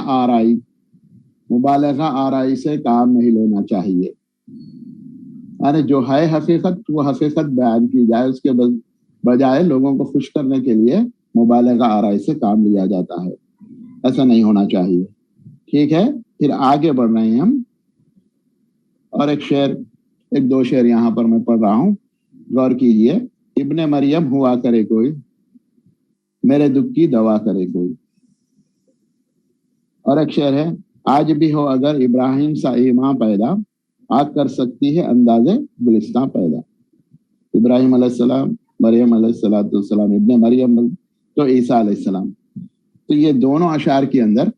आराई से काम नहीं लेना चाहिए। अरे जो है हकीकत वो हकीकत बयान की जाए, उसके बजाय लोगों को खुश करने के लिए मुबालगा आराई से काम लिया जाता है, ऐसा नहीं होना चाहिए। ठीक है, फिर आगे बढ़ रहे हैं हम, और एक दो शेर यहाँ पर मैं पढ़ रहा हूँ, गौर कीजिए। इब्ने मरियम हुआ करे कोई, मेरे दुख की दवा करे कोई। और एक शेर है, आज भी हो अगर इब्राहिम सा ईमान पैदा, आग कर सकती है अंदाजे गुलिस्तां पैदा। इब्राहिम अलैहिस्सलाम, मरियम अलैहिस्सलाम, इब्ने मरियम तो ईसा अलैहिस्सलाम। तो ये दोनों अशार के अंदर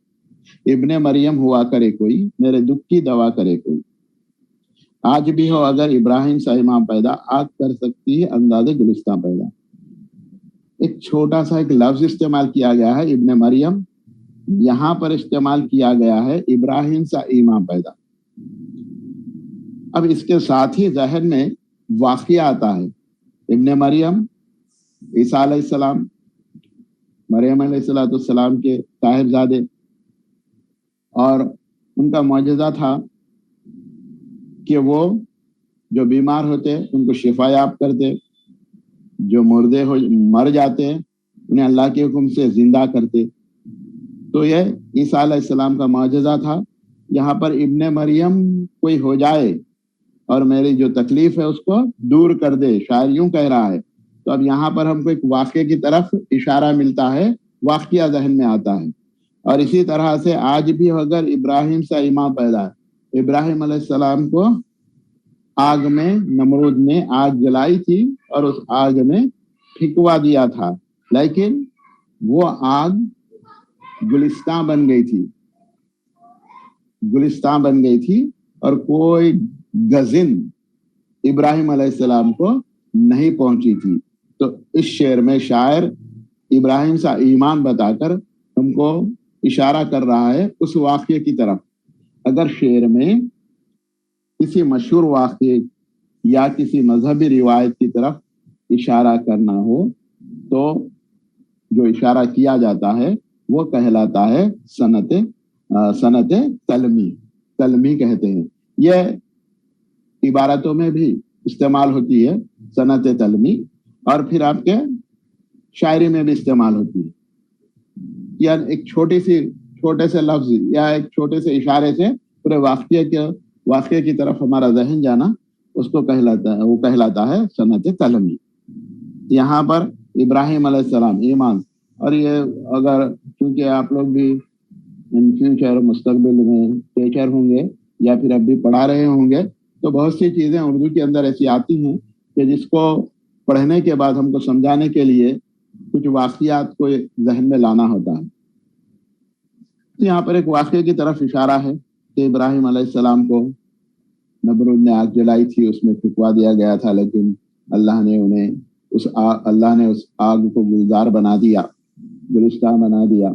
इब्ने मरियम हुआ करे कोई, मेरे दुख की दवा करे कोई। आज भी हो अगर इब्राहिम सा ईमान पैदा, आग कर सकती है अंदाजे गुलिस्तां पैदा। एक छोटा सा एक लफ्ज इस्तेमाल किया गया है इब्ने मरियम, यहाँ पर इस्तेमाल किया गया है इब्राहिम सा ईमान पैदा। अब इसके साथ ही जहन में वाक़िया आता है, इब्ने मरियम ईसा अलैहिस्सलाम, मरियम अलैहिस्सलाम के साहिबजादे, और उनका मौजज़ा था कि वो जो बीमार होते उनको शिफायाब करते, जो मुर्दे हो मर जाते उन्हें अल्लाह के हुक्म से जिंदा करते। तो ये ईसा अलैहिस्सलाम का मौजज़ा था। यहाँ पर इब्ने मरियम कोई हो जाए और मेरी जो तकलीफ है उसको दूर कर दे, शायर यूं कह रहा है। तो अब यहाँ पर हमको एक वाक़े की तरफ इशारा मिलता है, वाक़िया जहन में आता है। और इसी तरह से आज भी अगर इब्राहिम से ईमान पैदा, इब्राहिम अलैहिस्सलाम को आग में नमरूद ने आग जलाई थी और उस आग में फिकवा दिया था, लेकिन वो आग गुलिस्तान बन गई थी, गुलिस्तान बन गई थी और कोई गजिन इब्राहिम अलैहिस्सलाम को नहीं पहुंची थी। तो इस शेर में शायर इब्राहिम सा ईमान बताकर हमको इशारा कर रहा है उस वाक़ये की तरफ। अगर शेर में किसी मशहूर वाक़ये या किसी मजहबी रिवायत की तरफ इशारा करना हो तो जो इशारा किया जाता है वो कहलाता है सनत तलमी, तलमी कहते हैं। यह इबारतों में भी इस्तेमाल होती है सनत तलमी, और फिर आपके शायरी में भी इस्तेमाल होती है। या एक छोटे से लफ्ज या एक छोटे से इशारे से पूरे वाक़ये की तरफ हमारा जहन जाना, उसको कहलाता है सनत तलमी। यहाँ पर इब्राहिम अलैहिस्सलाम ईमान, और ये अगर क्योंकि आप लोग भी इन फ्यूचर मुस्तकबिल में टीचर होंगे या फिर अब भी पढ़ा रहे होंगे, तो बहुत सी चीज़ें उर्दू के अंदर ऐसी आती हैं कि जिसको पढ़ने के बाद हमको समझाने के लिए कुछ वाक़ियात को जहन में लाना होता है। तो यहाँ पर एक वाक़ये की तरफ इशारा है कि इब्राहिम अलैहिस्सलाम को नमरूद ने आग जलाई थी, उसमें फिकवा दिया गया था, लेकिन अल्लाह ने उस आग को गुलजार बना दिया, गुलिस्तान बना दिया।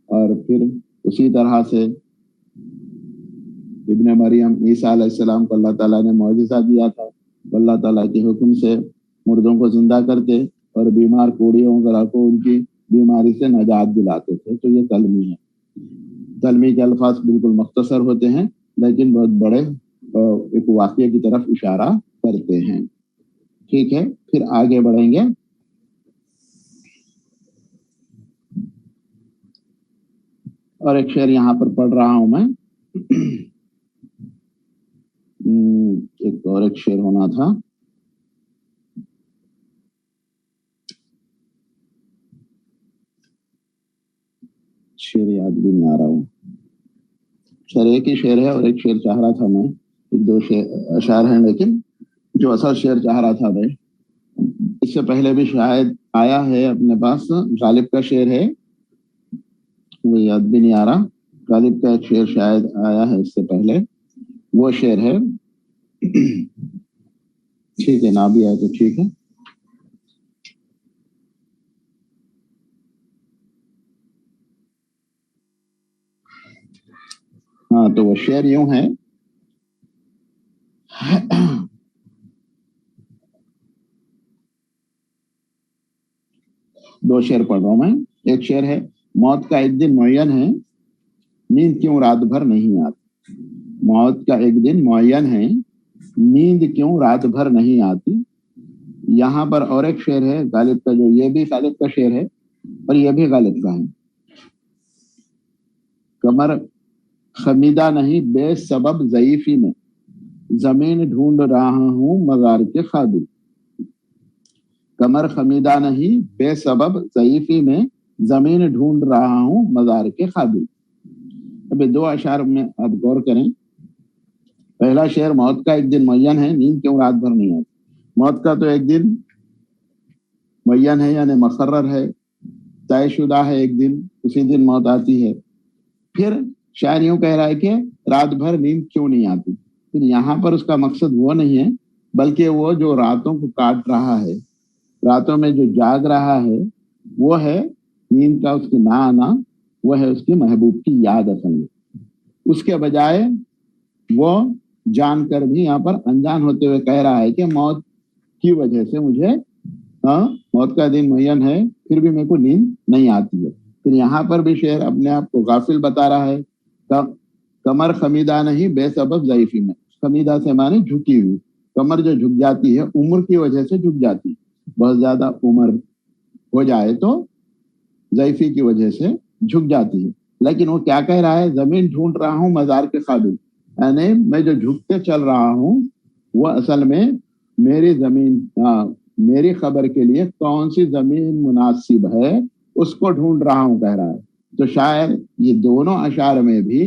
और फिर उसी तरह से इब्ने मरियम ईसा अलैहिस्सलाम को अल्लाह ताला ने मौजिज़ा दिया था, अल्लाह ताला के हुक्म से मुर्दों को जिंदा करते और बीमार कोड़ियों वगैरह को उनकी बीमारी से नजात दिलाते थे। तो ये तलमी है। तलमी के अल्फाज बिल्कुल मुख्तसर होते हैं, लेकिन बहुत बड़े एक वाक़ये की तरफ इशारा करते हैं। ठीक है, फिर आगे बढ़ेंगे। और एक शेर यहाँ पर पढ़ रहा हूं मैं। एक और एक शेर होना था, शेर याद भी नहीं आ रहा हूँ। शेर एक ही शेर है और एक शेर चाह रहा था मैं, एक दो अशार हैं, लेकिन जो असल शेर चाह रहा था मैं, इससे पहले भी शायद आया है अपने पास। गालिब का शेर है, वो याद भी नहीं आ रहा। गालिब का एक शेर शायद आया है इससे पहले, वो शेर है। ठीक है, ना भी आए तो ठीक है। हाँ, तो वो शेर यूं है। दो शेर पढ़ रहा हूं मैं। एक शेर है, मौत का एक दिन मुअय्यन है, नींद क्यों रात भर नहीं आती। मौत का एक दिन मुअय्यन है, नींद क्यों रात भर नहीं आती। यहाँ पर और एक शेर है गालिब का, जो ये भी गालिब का शेर है और ये भी गालिब का है। कमर खमीदा नहीं बेसबब ज़ईफ़ी में, जमीन ढूंढ रहा हूँ मज़ार के ख़ाबिल। कमर खमीदा नहीं बेसबब ज़ईफ़ी में, जमीन ढूंढ रहा हूँ मज़ार के ख़ाबिल। अभी दो अशार में अब गौर करें। पहला शेर, मौत का एक दिन मुअय्यन है, नींद क्यों रात भर नहीं आती। मौत का तो एक दिन मुअय्यन है, यानी मुकर्रर है, तयशुदा है, एक दिन, उसी दिन मौत आती है। फिर शायर यूं कह रहा है कि रात भर नींद क्यों नहीं आती। फिर यहाँ पर उसका मकसद वो नहीं है, बल्कि वो जो रातों को काट रहा है, रातों में जो जाग रहा है, वो है नींद का उसकी ना आना, वो है उसकी महबूब की याद असल में। उसके बजाय वो जानकर भी यहाँ पर अनजान होते हुए कह रहा है कि मौत की वजह से मुझे मौत का दिन मुअय्यन है, फिर भी मेरे को नींद नहीं आती है। फिर यहाँ पर भी शेर अपने आप को गाफिल बता रहा है। कमर खमीदा नहीं बेसबब ज़ईफ़ी में, खमीदा से माने झुकी हुई, कमर जो झुक जाती है उम्र की वजह से झुक जाती है, बहुत ज्यादा उम्र हो जाए तो ज़ईफ़ी की वजह से झुक जाती है। लेकिन वो क्या कह रहा है, जमीन ढूंढ रहा हूँ मज़ार के क़ाबिल, यानी मैं जो झुकते चल रहा हूँ वो असल में मेरी जमीन, मेरी खबर के लिए कौन सी जमीन मुनासिब है उसको ढूंढ रहा हूँ कह रहा है। तो शायर ये दोनों अशार में भी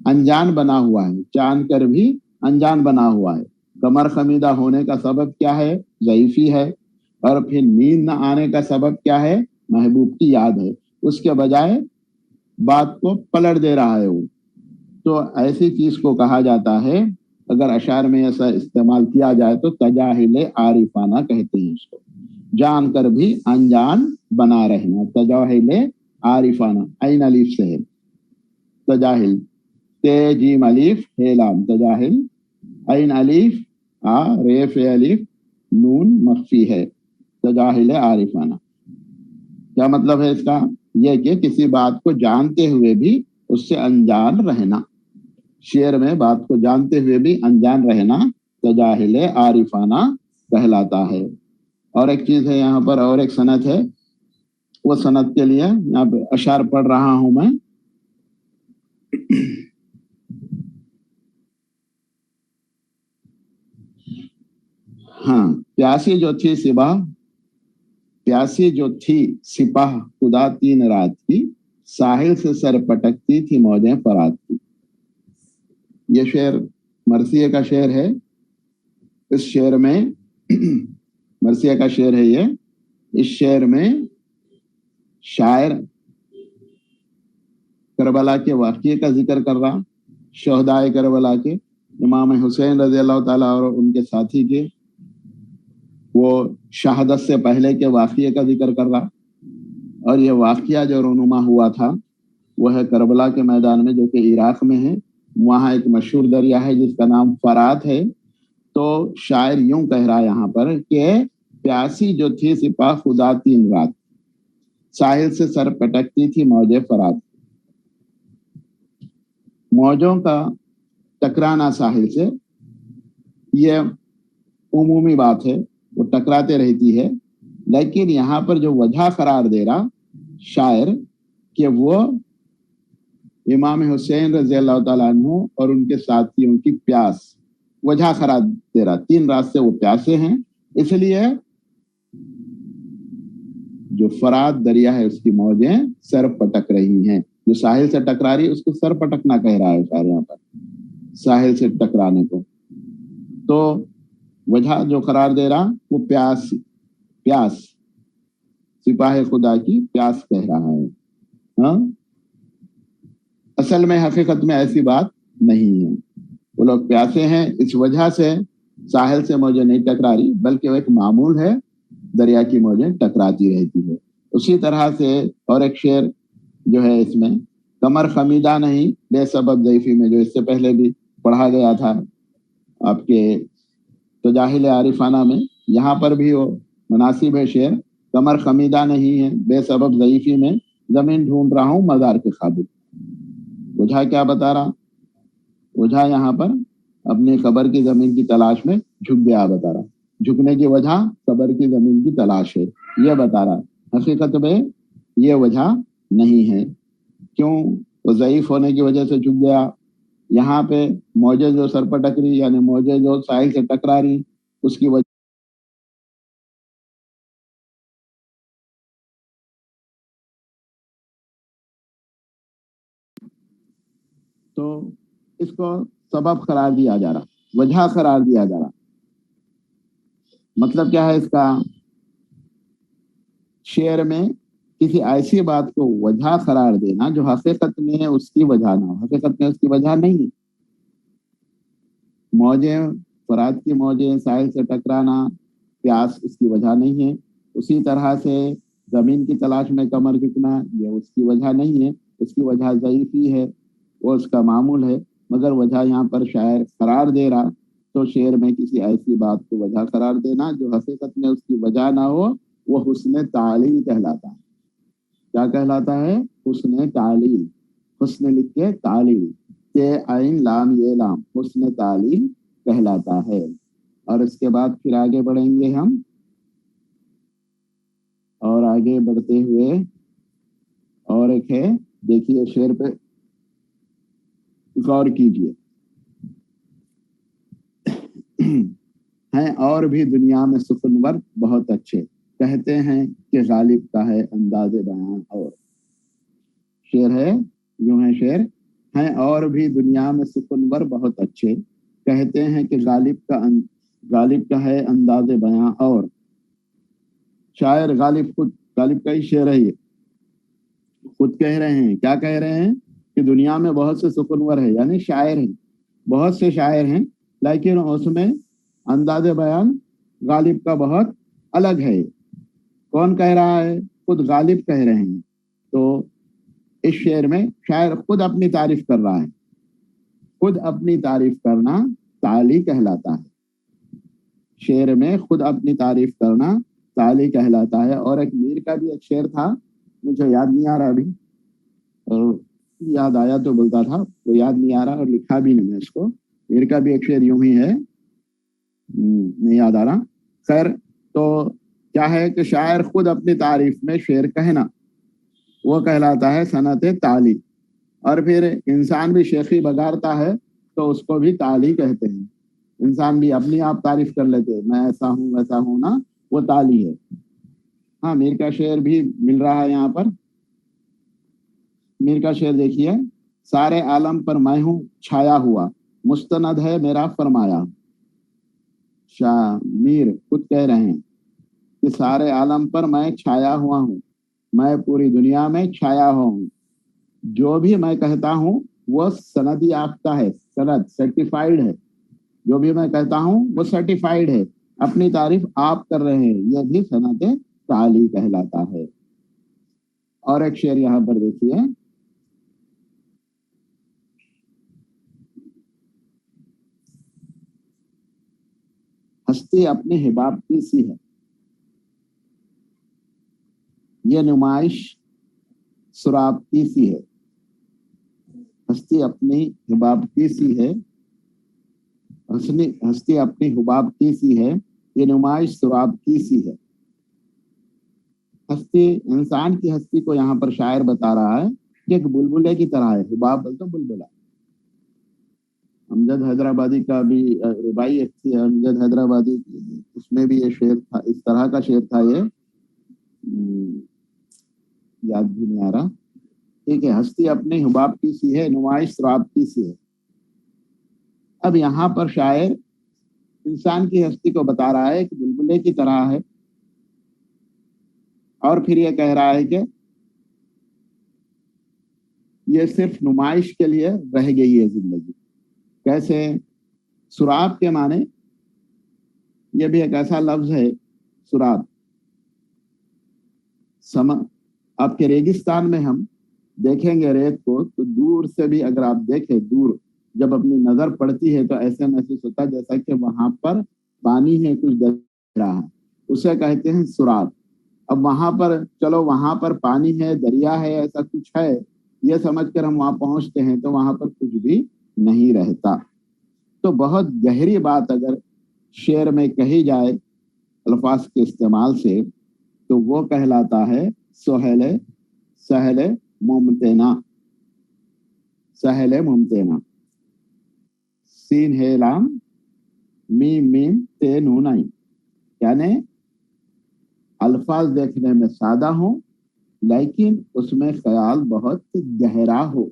अनजान बना हुआ है, जान कर भी अनजान बना हुआ है। कमर खमीदा होने का सबब क्या है? ज़ईफ़ी है। और फिर नींद न आने का सबब क्या है? महबूब की याद है। उसके बजाय बात को पलट दे रहा है वो। तो ऐसी चीज को कहा जाता है, अगर अशार में ऐसा इस्तेमाल किया जाए तो तजाहिल आरिफाना कहते हैं इसको। जानकर भी अनजान बना रहना, तजाहिल आरिफाना, ऐन अलीफ से है तजाहिल, ते जीम अलीफ हे लाम, तजाहिल ऐन अलीफ आ रे फे अलीफ नून मख्फी है, तजाहिल आरिफाना। क्या मतलब है इसका? यह कि किसी बात को जानते हुए भी उससे अनजान रहना, शेर में बात को जानते हुए भी अनजान रहना तजाहिल आरिफाना कहलाता है। और एक चीज है यहाँ पर, और एक सनद है, वो सनद के लिए यहाँ पे अशार पढ़ रहा हूं मैं। हाँ, प्यासी जो थी सिपाह, प्यासी जो थी सिपाह खुदा 3 रात की, साहिल से सर पटकती थी मौजें फरात की। ये शेर मरसिया का शेर है। इस शेर में मरसिया का शेर है ये। इस शेर में शायर करबला के वाक़ये का जिक्र कर रहा, शहदाए करबला के, इमाम हुसैन रज़ी अल्लाह ताला और उनके साथी के वो शहादत से पहले के वाक़ये का जिक्र कर रहा। और ये वाक़या जो रूनुमा हुआ था वो है करबला के मैदान में, जो कि इराक में है। वहाँ एक मशहूर दरिया है जिसका नाम फरात है। तो शायर यूं कह रहा है यहाँ पर कि प्यासी जो थी सिपाह खुदा 3 रात, साहिल से सर पटकती थी मौजे फरात। मौजों का टकराना साहिल से ये उमूमी बात है, वो टकराते रहती है। लेकिन यहाँ पर जो वजह करार दे रहा शायर कि वो इमाम हुसैन रज़ी अल्लाह ताला अन्हु और उनके साथियों की प्यास वजह करार दे रहा। 3 रात से वो प्यासे हैं, इसलिए जो फरात दरिया है उसकी मौजें सर पटक रही हैं। जो साहिल से टकरा रही उसको सर पटकना कह रहा है शायर यहाँ पर, साहिल से टकराने को। तो वजह जो करार दे रहा वो प्यास, प्यास सिपाही खुदा की प्यास कह रहा है। हाँ? असल में हकीकत में ऐसी बात नहीं है। वो लोग प्यासे हैं, इस वजह से साहिल से मौजें नहीं टकरा रही, बल्कि वो एक मामूल है, दरिया की मौजें टकराती रहती है। उसी तरह से और एक शेर जो है इसमें, कमर खमीदा नहीं बेसबब ज़ईफ़ी में, जो इससे पहले भी पढ़ा गया था आपके तजाहिल आरिफाना में, यहाँ पर भी वो मुनासिब है शेर। कमर खमीदा नहीं है बेसबब ज़ईफ़ी में, जमीन ढूंढ रहा हूँ मज़ार के ख़ाबिर। वजह क्या बता रहा? वजह यहाँ पर अपनी कब्र की जमीन की तलाश में झुक गया बता रहा। झुकने की वजह कब्र की जमीन की तलाश है, ये बता रहा। हकीकत में ये वजह नहीं है। क्यों? वो ज़ईफ होने की वजह से झुक गया। यहाँ पे मौजे जो सर पर टकरी, यानी मौजे जो साहिल से टकरा रही, उसकी वजह तो इसको सबब करार दिया जा रहा, वजह करार दिया जा रहा। मतलब क्या है इसका? शेर में किसी ऐसी बात को वजह करार देना जो हकीकत में उसकी वजह ना हो, हकीकत में उसकी वजह नहीं है। मौजे फरात की मौजे साहिल से टकराना, प्यास उसकी वजह नहीं है। उसी तरह से जमीन की तलाश में कमर झुकना, ये उसकी वजह नहीं है। उसकी वजह ज़ईफ़ी है, वो उसका मामूल है। मगर वजह यहाँ पर शायर करार दे रहा। तो शेर में किसी ऐसी बात को वजह करार देना जो हकीकत में उसकी वजह ना हो, वो हुस्न तालील कहलाता है। क्या कहलाता है? हुस्न तालील। हुस्न लिख के तालील, के आइन लाम ये लाम, हुस्न तालील कहलाता है। और इसके बाद फिर आगे बढ़ेंगे हम, और आगे बढ़ते हुए और एक है, देखिए शेर पे गौर कीजिए। हैं और भी दुनिया में सुखनवर बहुत अच्छे, कहते हैं कि गालिब का है अंदाज़े बयान। और शेर है, यूं है शेर, हैं और भी दुनिया में सुखनवर बहुत अच्छे, कहते हैं कि गालिब का है अंदाज बयां, और शायर गालिब का ही शेर है ये, खुद कह रहे हैं, क्या कह रहे हैं कि दुनिया में बहुत से सुखनवर है, यानी शायर हैं, बहुत से शायर हैं, लेकिन उसमें अंदाज बयान गालिब का बहुत अलग है। कौन कह रहा है? खुद गालिब कह रहे हैं। तो इस शेर में शायर खुद अपनी तारीफ कर रहा है। खुद अपनी तारीफ करना ताली कहलाता है। शेर में खुद अपनी तारीफ करना ताली कहलाता है। और एक मीर का भी एक शेर था, मुझे याद नहीं आ रहा अभी, और याद आया तो बोलता था, वो याद नहीं आ रहा और लिखा भी नहीं है इसको। मीर का भी एक शेर यूं ही है, नहीं याद आ रहा। खैर, तो क्या है कि शायर खुद अपनी तारीफ में शेर कहना, वो कहलाता है सनत ताली। और फिर इंसान भी शेखी बगारता है तो उसको भी ताली कहते हैं। इंसान भी अपनी आप तारीफ कर लेते, मैं ऐसा हूँ वैसा हूँ ना, वो ताली है। हाँ, मीर का शेर भी मिल रहा है यहाँ पर। मीर का शेर देखिए, सारे आलम पर मैं हूँ छाया हुआ, मुस्तनद है मेरा फरमाया। शाह मीर खुद कह रहे हैं कि सारे आलम पर मैं छाया हुआ हूँ, मैं पूरी दुनिया में छाया हुआ हूँ। जो भी मैं कहता हूँ वो सनद याफ्ता है, सनद सर्टिफाइड है। जो भी मैं कहता हूँ वो सर्टिफाइड है। अपनी तारीफ आप कर रहे हैं, यह भी सनद ताली कहलाता है। और एक शेर यहाँ पर देखिए, हस्ती अपनी हिबाबती सी है, ये नुमाइश सुराबती सी है। हस्ती अपनी हिबाबती सी है, हस्ती अपनी हुबाबती सी है, ये नुमाइश सुराबती सी है। हस्ती, इंसान की हस्ती को यहाँ पर शायर बता रहा है कि एक बुलबुले की तरह है। हुबाब बोलते बुलबुला। अमजद हैदराबादी का भी रुबाई एक थी, अमजद हैदराबादी, उसमें भी ये शेर था, इस तरह का शेर था ये, याद भी नहीं आ रहा। ठीक है, हस्ती अपनी हुबाबती सी है, नुमाइश सुराबती सी है। अब यहाँ पर शायर इंसान की हस्ती को बता रहा है कि बुलबुले की तरह है, और फिर ये कह रहा है कि ये सिर्फ नुमाइश के लिए रह गई है जिंदगी। कैसे? सुराब के माने, ये भी एक ऐसा लफ्ज है सुराब। आपके रेगिस्तान में हम देखेंगे रेत को, तो दूर से भी अगर आप देखें, दूर जब अपनी नजर पड़ती है तो ऐसे महसूस होता है जैसा कि वहां पर पानी है, कुछ दरिया है, उसे कहते हैं सुराब। अब वहां पर, चलो वहां पर पानी है, दरिया है, ऐसा कुछ है, ये समझकर हम वहां पहुंचते हैं तो वहां पर कुछ भी नहीं रहता। तो बहुत गहरी बात अगर शेर में कही जाए अल्फाज के इस्तेमाल से, तो वो कहलाता है सोहले सहले मुमतना। सहले मुमतना, सीन है लाम मीम मीम ते नून आइन, यानी अल्फाज देखने में सादा हो लेकिन उसमें ख्याल बहुत गहरा हो।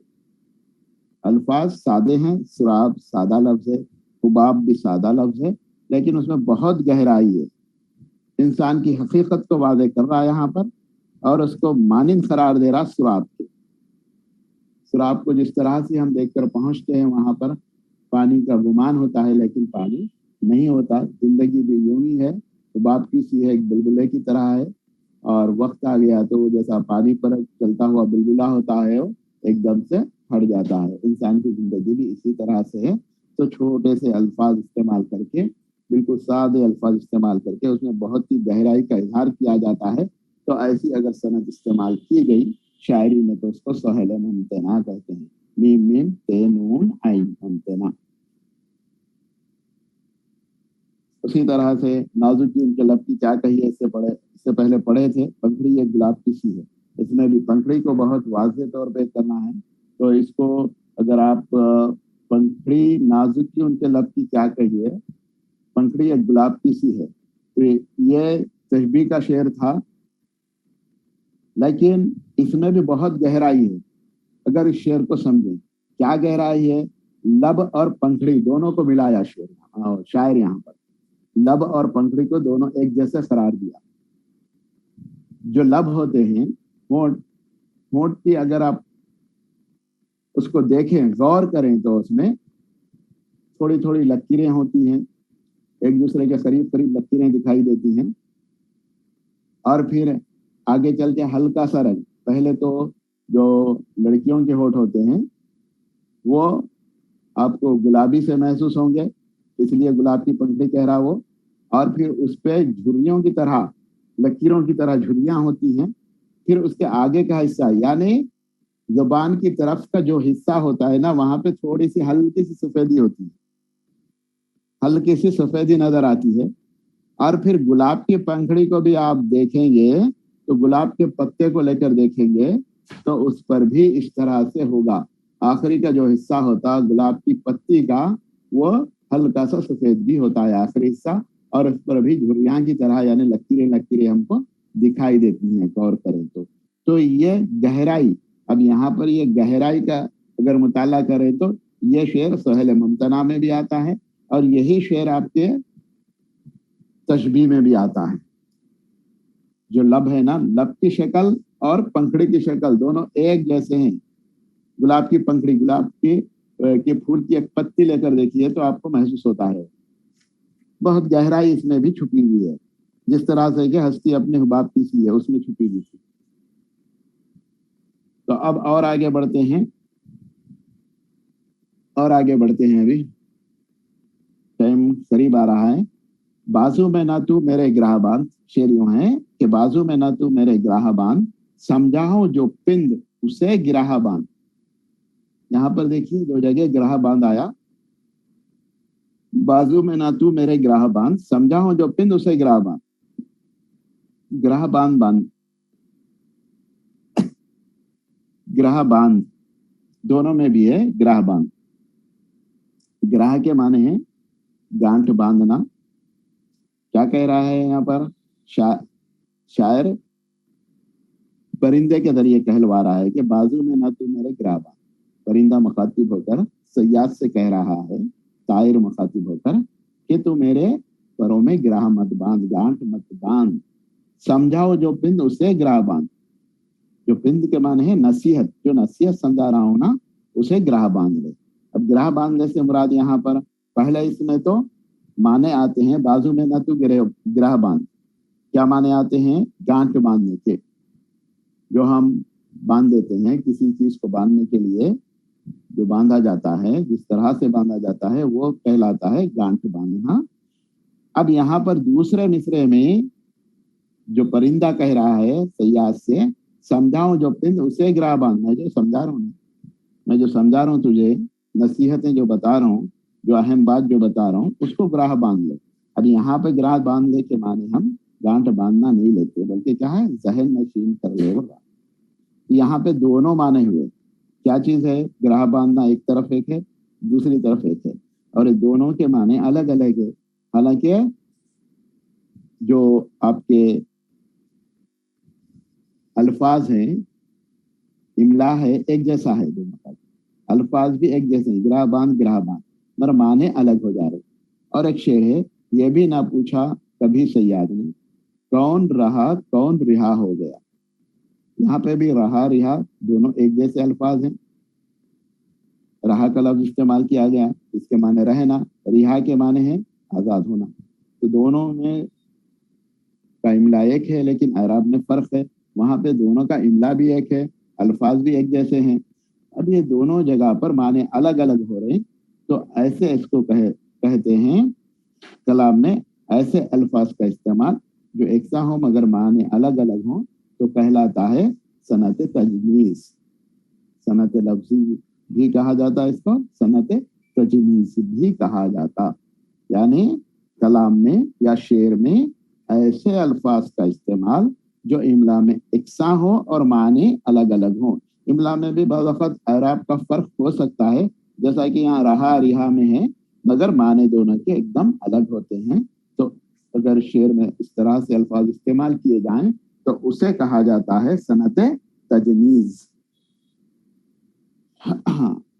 अल्फाज सादे हैं, सुराब सादा लफ्ज है, हुबाब भी सादा लफ्ज है, लेकिन उसमें बहुत गहराई है। इंसान की हकीकत को वाज़ेह कर रहा है यहाँ पर, और उसको मानिंद करार दे रहा सुराब के। सुराब को जिस तरह से हम देखकर पहुंचते हैं, वहां पर पानी का गुमान होता है लेकिन पानी नहीं होता। जिंदगी भी यूं ही है, हुबाब की सी है, एक बुलबुले की तरह है, और वक्त आ गया तो वो जैसा पानी पर चलता हुआ बुलबुला होता है, वो एकदम से हट जाता है। इंसान की जिंदगी भी इसी तरह से है। तो छोटे से अल्फाज इस्तेमाल करके, बिल्कुल सादे अल्फाज इस्तेमाल करके उसमें बहुत ही गहराई का इजहार किया जाता है। तो ऐसी अगर सनद इस्तेमाल की गई शायरी में तो उसको सोहले मुमतना कहते हैं। मीम मीम ते नून आइन मुमतना। उसी तरह से नाजुकी उनके लब की क्या कही है, इससे पहले पढ़े थे, पंखड़ी एक गुलाब की सी है। इसमें भी पंखड़ी को बहुत वाज़ेह तौर पे करना है। तो इसको अगर आप पंखड़ी नाजुकी उनके लब की क्या कही है, पंखड़ी एक गुलाब की सी है, तो ये तशबीह का शेर था, लेकिन इसमें भी बहुत गहराई है। अगर इस शेर को समझें, क्या गहराई है लब और पंखड़ी दोनों को मिलाया शायर यहाँ पर लब और पंखड़ी को दोनों एक जैसे करार दिया। जो लब होते हैं होंठ, होंठ की अगर आप उसको देखें गौर करें तो उसमें थोड़ी थोड़ी लकीरें होती हैं, एक दूसरे के करीब करीब लकीरें दिखाई देती हैं। और फिर आगे चल के हल्का सा रंग, पहले तो जो लड़कियों के होंठ होते हैं वो आपको गुलाबी से महसूस होंगे, इसलिए गुलाब की पंखड़ी कह रहा वो। और फिर उस पे झुर्रियों की तरह, लकीरों की तरह झुर्रियां होती हैं। फिर उसके आगे का हिस्सा यानी जुबान की तरफ का जो हिस्सा होता है ना, वहां पे थोड़ी सी हल्की सी सफेदी होती है, हल्की सी सफेदी नजर आती है। और फिर गुलाब की पंखड़ी को भी आप देखेंगे तो गुलाब के पत्ते को लेकर देखेंगे तो उस पर भी इस तरह से होगा। आखिरी का जो हिस्सा होता है गुलाब की पत्ती का, वो हल्का सा सफेद भी होता है आखिरी हिस्सा, और उस पर भी झुर्रियां की तरह यानी लकीरें लकीरें हमको दिखाई देती हैं गौर करें तो ये गहराई। अब यहाँ पर ये गहराई का अगर मुताला करें तो ये शेर सोहेल मुमतना में भी आता है, और यही शेर आपके तशबीह में भी आता है। जो लब है ना, लब की शक्ल और पंखड़ी की शक्ल दोनों एक जैसे हैं। गुलाब की पंखड़ी, गुलाब के फूल की एक पत्ती लेकर देखिए तो आपको महसूस होता है बहुत गहराई इसमें भी छुपी हुई है, जिस तरह से कि हस्ती अपने हुबाब की सी है उसमें छुपी हुई थी। तो अब और आगे बढ़ते हैं, अभी टाइम करीब आ रहा है। बाजू में ना तू मेरे ग्राहबान, शेर यूं है कि बाजू में ना तू मेरे ग्राहबान, समझाओ जो पिंड उसे गिराहबान। यहाँ पर देखिए दो जगह ग्राहबान आया, बाजू में ना तू मेरे ग्राहबान, समझाओ जो पिंड उसे गिराहबान। ग्राहबान बांध, ग्राहबान दोनों में भी है ग्राहबान। ग्राह के माने हैं गांठ बांधना। क्या कह रहा है यहाँ पर शायर परिंदे के जरिए कहलवा रहा है कि बाजू में ना तू मेरे ग्राहबान। परिंदा मुखातिब होकर सयाद से कह रहा है, तायर मुखातिब होकर, कि तू मेरे पैरों में ग्राह मत बांध, गांठ मत बांध। समझाओ जो पिंड उसे ग्राह बांध। जो पिंड के माने है नसीहत, जो नसीहत समझा रहा हूं ना उसे ग्राह बांध ले। अब ग्राह बांधने से मुराद यहाँ पर पहले इसमें तो माने आते हैं, बाजू में ना तू ग्राह बांध, क्या माने आते हैं? गांठ बांधने के। जो हम बांध देते हैं किसी चीज को बांधने के लिए, जो बांधा जाता है, जिस तरह से बांधा जाता है वो कहलाता है गांठ बांधना। अब यहाँ पर दूसरे मिसरे में जो परिंदा कह रहा है सयाद से, समझाऊं जो पिंड उसे ग्राह बांध। मैं जो समझा रहा हूँ तुझे, नसीहतें जो बता रहा हूँ, जो अहम बात जो बता रहा हूँ, उसको ग्राह बांध ले। अब यहाँ पे ग्राह बांध ले के माने हम गांठ बांधना नहीं लेते, बल्कि क्या है, जहन नशीन कर ले होगा। यहाँ पे दोनों माने हुए। क्या चीज है? ग्राह बांधना एक तरफ एक है, दूसरी तरफ एक है, और ये दोनों के माने अलग अलग है। हालांकि जो आपके अल्फाज हैं, इमला है, एक जैसा है, दोनों का अल्फाज भी एक जैसे हैं, ग्राह बांध मगर माने अलग हो जा रहे। और एक शेर है, ये भी ना पूछा कभी सयाद ने, कौन रहा कौन रिहा हो गया। यहाँ पे भी रहा रिहा दोनों एक जैसे अल्फाज हैं। रहा का लफ्ज इस्तेमाल किया गया, इसके माने रहना, रिहा के माने हैं आजाद होना। तो दोनों में का इमला एक है, लेकिन अरब में फर्क है। वहां पे दोनों का इमला भी एक है, अल्फाज भी एक जैसे हैं। अब ये दोनों जगह पर माने अलग अलग हो रहे हैं, तो ऐसे इसको कहते हैं कलाम में ऐसे अल्फाज का इस्तेमाल जो एक सा हो मगर माने अलग अलग हो, तो कहलाता है सनत तजमीज। सनत लफ्जी भी कहा जाता है इसको, सनत तजमीज भी कहा जाता। यानी कलाम में या शेर में ऐसे अल्फाज का इस्तेमाल जो इमला में एकसा हो और माने अलग अलग हो। इमला में भी बहुत वक्त अरब का फर्क हो सकता है, जैसा कि यहाँ रहा रिहा में है, मगर माने दोनों के एकदम अलग होते हैं। तो अगर शेर में इस तरह से अल्फाज इस्तेमाल किए जाएं तो उसे कहा जाता है सनत तजमीज।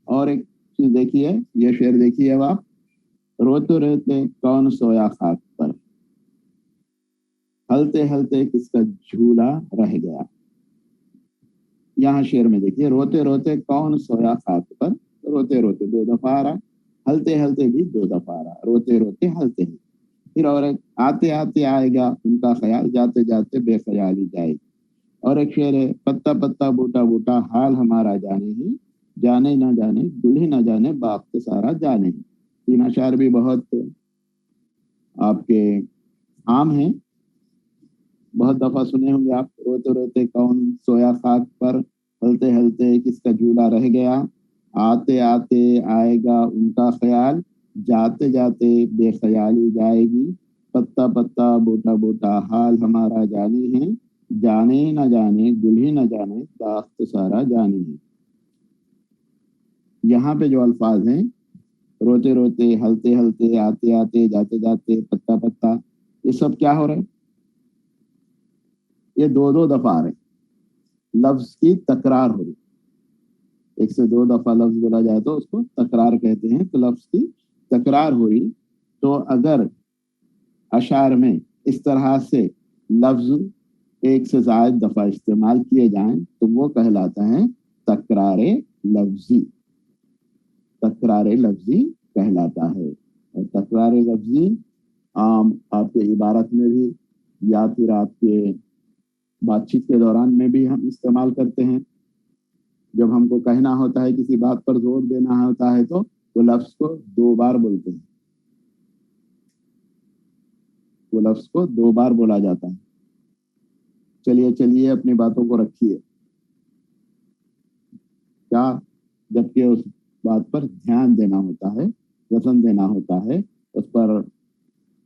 और एक चीज देखिए, ये शेर देखिए अब आप, रोते रोते कौन सोया खाक पर, हलते हलते किसका झूला रह गया। यहाँ शेर में देखिए, रोते रोते कौन सोया खाक पर, रोते रोते 2 दफा आ रहा, हलते हलते भी 2 दफा आ रहा, रोते रोते हलते हैं। फिर और एक, आते आते आएगा उनका ख्याल, जाते जाते बेख्याली जाएगी। और एक शेर है, पत्ता पत्ता बूटा बूटा हाल हमारा जाने ही, जाने ना जाने दुल्हे ना जाने बाप तो सारा जाने ही। 3 अशार भी बहुत आपके आम हैं, बहुत दफा सुने होंगे आप। रोते रोते कौन सोया खाक पर, हलते हलते किसका झूला रह गया, आते आते आएगा उनका ख्याल, जाते जाते बेख्याली जाएगी, पत्ता पत्ता बूटा बूटा हाल हमारा जाने है, जाने न जाने दुल्ही न जाने दाख्त सारा जाने है। यहाँ पे जो अल्फाज हैं, रोते रोते, हलते हलते, आते आते, जाते जाते, पत्ता पत्ता, ये सब क्या हो रहा है, ये 2-2 दफा आ रहे, लफ्ज की तकरार हो रही। 1 से 2 दफा लफ्ज बोला जाए तो उसको तकरार कहते हैं, तो लफ्ज की तकरार हो रही। तो अगर अशार में इस तरह से लफ्ज 1 से ज्यादा दफा इस्तेमाल किए जाएं तो वो कहलाता है तकरारे लफ्जी, तकरारे लफ्जी कहलाता है। और तकरारे लफ्जी आम आपके इबारत में भी या फिर आपके बातचीत के दौरान में भी हम इस्तेमाल करते हैं। जब हमको कहना होता है, किसी बात पर जोर देना होता है, तो वो लफ्ज को 2 बार बोलते हैं, वो लफ्ज को 2 बार बोला जाता है। चलिए चलिए अपनी बातों को रखिए, क्या, जबकि उस बात पर ध्यान देना होता है, वजन देना होता है, उस पर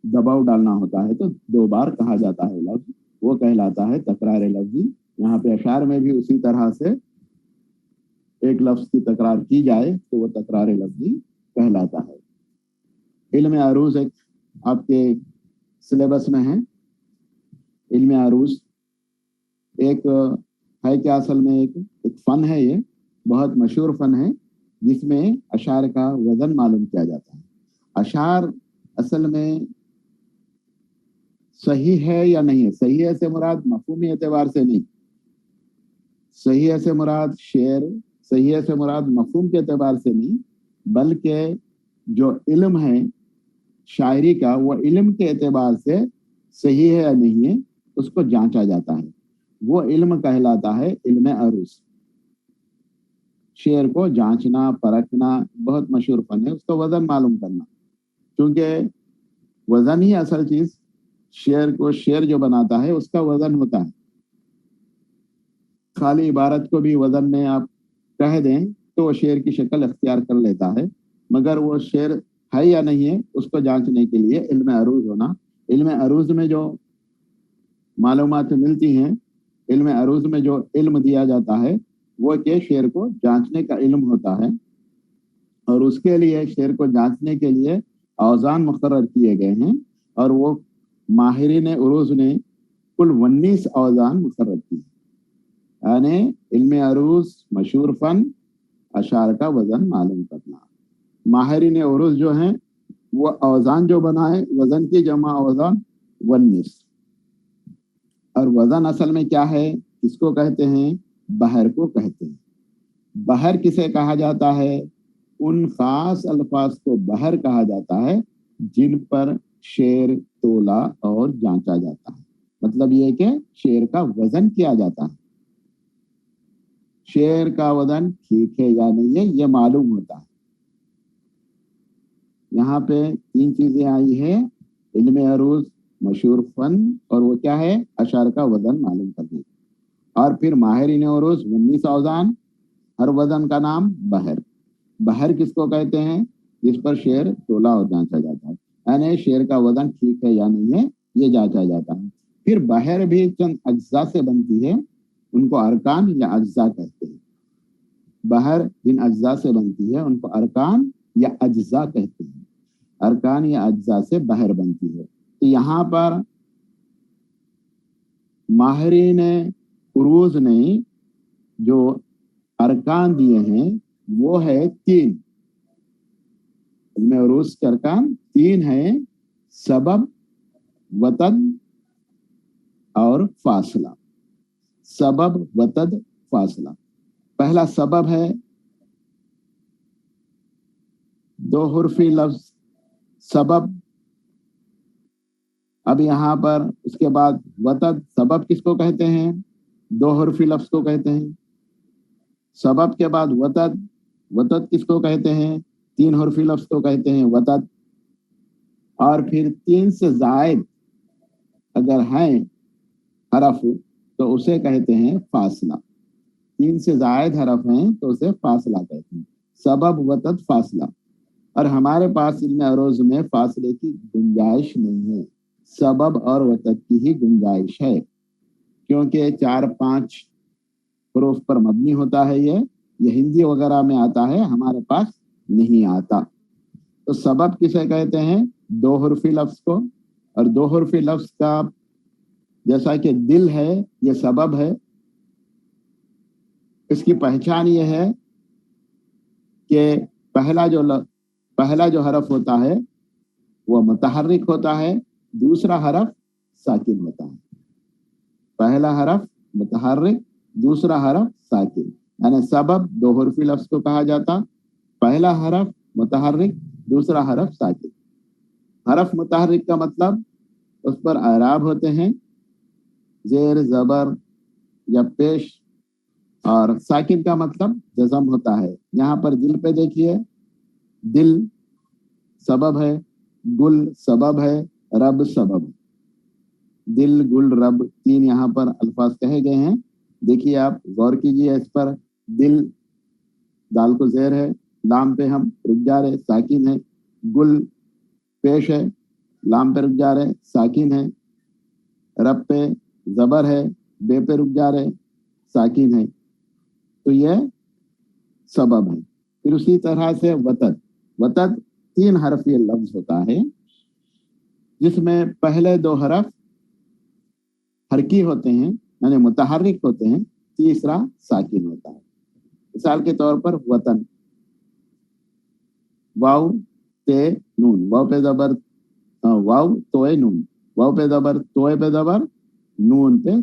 दबाव डालना होता है, तो 2 बार कहा जाता है लफ्ज, वो कहलाता है तकरार लफ्जी। यहाँ पे अशार में भी उसी तरह से एक लफ्ज की तकरार की जाए तो वो तकरार लफ्जी कहलाता है। इल्म अरूज एक आपके सिलेबस में है। इल्म अरूज एक है क्या, असल में एक फन है, ये बहुत मशहूर फन है जिसमें अशार का वजन मालूम किया जाता है। अशार असल में सही है या नहीं है, सही है से मुराद मफहूमी एतबार से नहीं, सही है से मुराद शेर, सही है से मुराद मफहूम के एतबार से नहीं, बल्कि जो इल्म है शायरी का, वो इल्म के एतबार से सही है या नहीं है उसको जांचा जाता है, वो इल्म कहलाता है इल्म अरूज। शेर को जांचना परखना बहुत मशहूर फन है, उसका वजन मालूम करना, क्योंकि वजन ही असल चीज, शेर को शेर जो बनाता है उसका वजन होता है। खाली इबारत को भी वजन में आप कह दें तो वो शेर की शक्ल अख्तियार कर लेता है, मगर वो शेर है या नहीं है उसको जांचने के लिए इल्म अरूज होना। इल्म अरूज में जो मालूमात मिलती हैं, इल्म अरूज में जो इल्म दिया जाता है वो के शेर को जांचने का इल्म होता है, और उसके लिए शेर को जांचने के लिए औज़ान मुकर्रर किए गए हैं, और वो माहिरीन उरूज ने कुल 19 औज़ान मुकर्रर किए। यानी इल्म अरूज मशहूर फन, अशार का वजन मालूम करना। माहिरीन उरूज जो हैं वो औज़ान जो बनाए, वजन की जमा औज़ान 19। और वजन असल में क्या है, किसको कहते हैं, बहर को कहते हैं। बहर किसे कहा जाता है, उन खास अल्फाज को बहर कहा जाता है जिन पर शेर तोला और जांचा जाता है। मतलब ये कि शेर का वजन किया जाता है, शेर का वजन ठीक है या नहीं है ये मालूम होता है। यहाँ पे 3 चीजें आई है, इल्म अरूज, मशहूर फन, और वो क्या है, अशार का वजन मालूम करने। और फिर माहिरीन उरूज 19 औज़ान, हर वजन का नाम बहर। बहर किसको कहते हैं, जिस पर शेर तोला और जांचा जाता है, यानी शेर का वजन ठीक है या नहीं है ये जांचा जाता है। फिर बहर भी चंद अज्जा से बनती है, उनको अरकान या अज्जा कहते हैं। बहर जिन अज्जा से बनती है उनको अरकान या अज्जा कहते हैं, अरकान या अज्जा से बहर बनती है। तो यहाँ पर माहिरीन उरूज ने जो अरकान दिए हैं वो है 3। इनमें उरूस के अरकान 3 हैं, सबब, वतद और फासला। सबब, वतद, फासला। पहला सबब है दो हुर्फी लफ्ज सबब। अब यहाँ पर उसके बाद वतद, सबब किसको कहते हैं? दो हुर्फी लफ्ज को कहते हैं। सबब के बाद वतद, वतद किसको कहते हैं? 3 हुर्फी लफ्ज को कहते हैं वतद। और फिर 3 से जायद अगर हैं हरफ तो उसे कहते हैं फासला। 3 से जायद हरफ हैं तो उसे फासला कहते हैं। सबब, वतद, फासला। और हमारे पास इल्म अरोज में फासले की गुंजाइश नहीं है, सबब और वतद की ही गुंजाइश है, क्योंकि 4-5 हुरूफ पर मबनी होता है। ये हिंदी वगैरह में आता है, हमारे पास नहीं आता। तो सबब किसे कहते हैं? दो हुर्फी लफ्ज को। और दो हुर्फी लफ्ज का जैसा कि दिल है, ये सबब है। इसकी पहचान ये है कि पहला जो हरफ होता है वो मुतहर्रिक होता है, दूसरा हरफ साकिन होता है। पहला हरफ मुतहर्रिक, दूसरा हरफ साकिन, यानी सबब दो हुर्फी लफ्ज को कहा जाता। पहला हरफ मुतहर्रिक, दूसरा हरफ साकिन। हरफ मुतहर्रिक का मतलब उस पर आराब होते हैं, जेर, जबर या पेश। और साकिन का मतलब जज़म होता है। यहाँ पर दिल पे देखिए, दिल सबब है, गुल सबब है, रब सबब। दिल, गुल, रब 3 यहाँ पर अल्फाज कहे गए हैं। देखिए, आप गौर कीजिए इस पर। दिल, दाल को जेर है, लाम पे हम रुक जा रहे, साकिन है। गुल पेश है, लाम पे रुक जा रहे, साकिन है। रब पे जबर है, बे पे रुक जा रहे, साकिन है। तो यह सबब है। फिर उसी तरह से वतद, वतद 3 हरफी लफ्ज होता है, जिसमें पहले 2 हरफ हरकी होते हैं, यानी मुतहर्रिक होते हैं, तीसरा साकिन होता है। मिसाल के तौर पर वतन, वाव ते नून, वाव पे जबर, वाव तोए नून, वाव पे जबर, तोए पे जबर, नून पे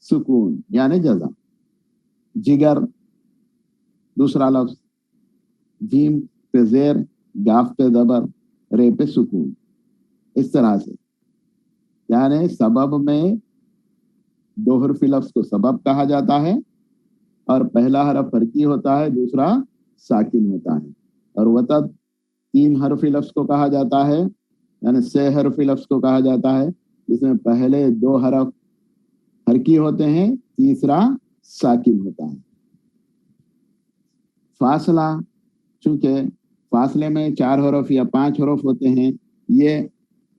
सुकून, यानी जज़ा। जिगर दूसरा लफ्ज, जीम पे जेर, गाफ पे जबर, रे पे सुकून। इस तरह से यानी सबब में दो हुर्फी लफ्ज को सबब कहा जाता है, और पहला हरफ हरकी होता है, दूसरा साकिन होता है। और वतद 3 हरफी लफ्ज को कहा जाता है, यानी 6 हरफी लफ्ज को कहा जाता है, जिसमें पहले 2 हरफ हरकी होते हैं, तीसरा साकिन होता है। फासला, चूंकि फासले में 4 हरफ या 5 हरफ होते हैं, ये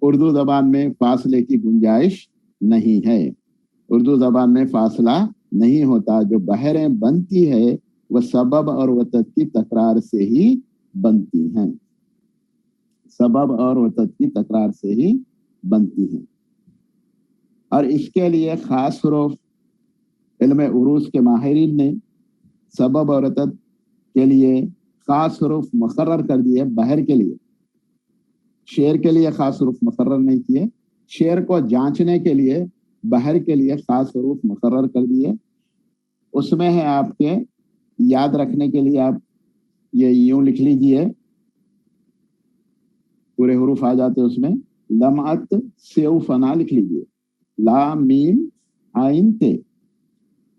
उर्दू जबान में फासले की गुंजाइश नहीं है। उर्दू जबान में फासला नहीं होता। जो बहरें बनती है वह सबब और वतद की तकरार से ही बनती हैं, सबब और वतद की तकरार से ही बनती हैं। और इसके लिए खास हुरूफ इल्म उरूज के माहिरीन ने सबब और वतद के लिए खास हुरूफ मुकर्रर कर दिए। बहर के लिए, शेर के लिए खास हुरूफ मुकर्रर नहीं किए। शेर को जांचने के लिए बहर के लिए खास हुरूफ मुकर्रर कर दिए। उसमें है आपके याद रखने के लिए, आप ये यूं लिख लीजिए, पूरे हुरूफ आ जाते उसमें। लमअत सेव फना लिख लीजिए, ला मीम आइन ते,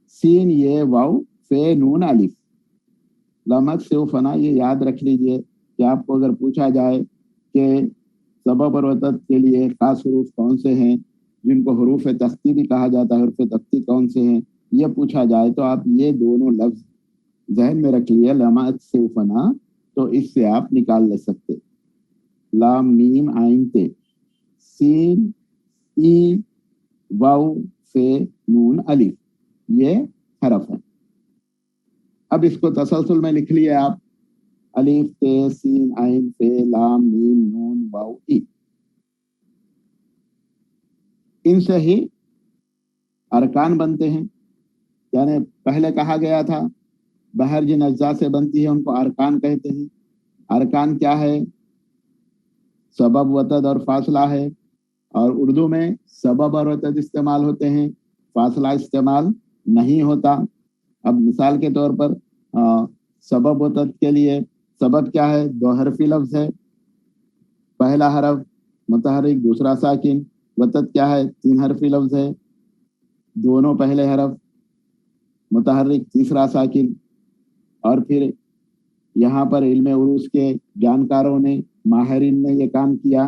सीन ये वाव फे नून अलिफ। लमअत सेव फना, ये याद रख लीजिए कि आपको अगर पूछा जाए कि सबब और वतद के लिए खास हुरूफ कौन से हैं, जिनको हुरूफ तख्ती भी कहा जाता है, हुरूफ तख्ती कौन से हैं, ये पूछा जाए तो आप ये दोनों लफ्ज जहन में रख लिए, लमअत सेव फना, तो इससे आप निकाल ले सकते। लाम मीम आइन ते, सीन ई वाव फे नून अलिफ, ये हरफ है। अब इसको तसलसल में लिख लिए आप, अलिफ ते सीन आइन फे लाम मीम नून वाव ई। इनसे ही अरकान बनते हैं। यानी पहले कहा गया था बहर जिन अज्जा से बनती है उनको अरकान कहते हैं। अरकान क्या है? सबब वतद और फासला है, और उर्दू में सबब और वतद इस्तेमाल होते हैं, फासला इस्तेमाल नहीं होता। अब मिसाल के तौर पर सबब वतद के लिए सबब क्या है, 2 हरफी लफ्ज है, पहला हरफ मुतहरिक दूसरा साकिन। वतद क्या है, 3 हरफी लफ्ज है, दोनों पहले हरफ मुतहरिक तीसरा साकिन। और फिर यहाँ पर इल्म उरूस के जानकारों ने, माहिरीन ने ये काम किया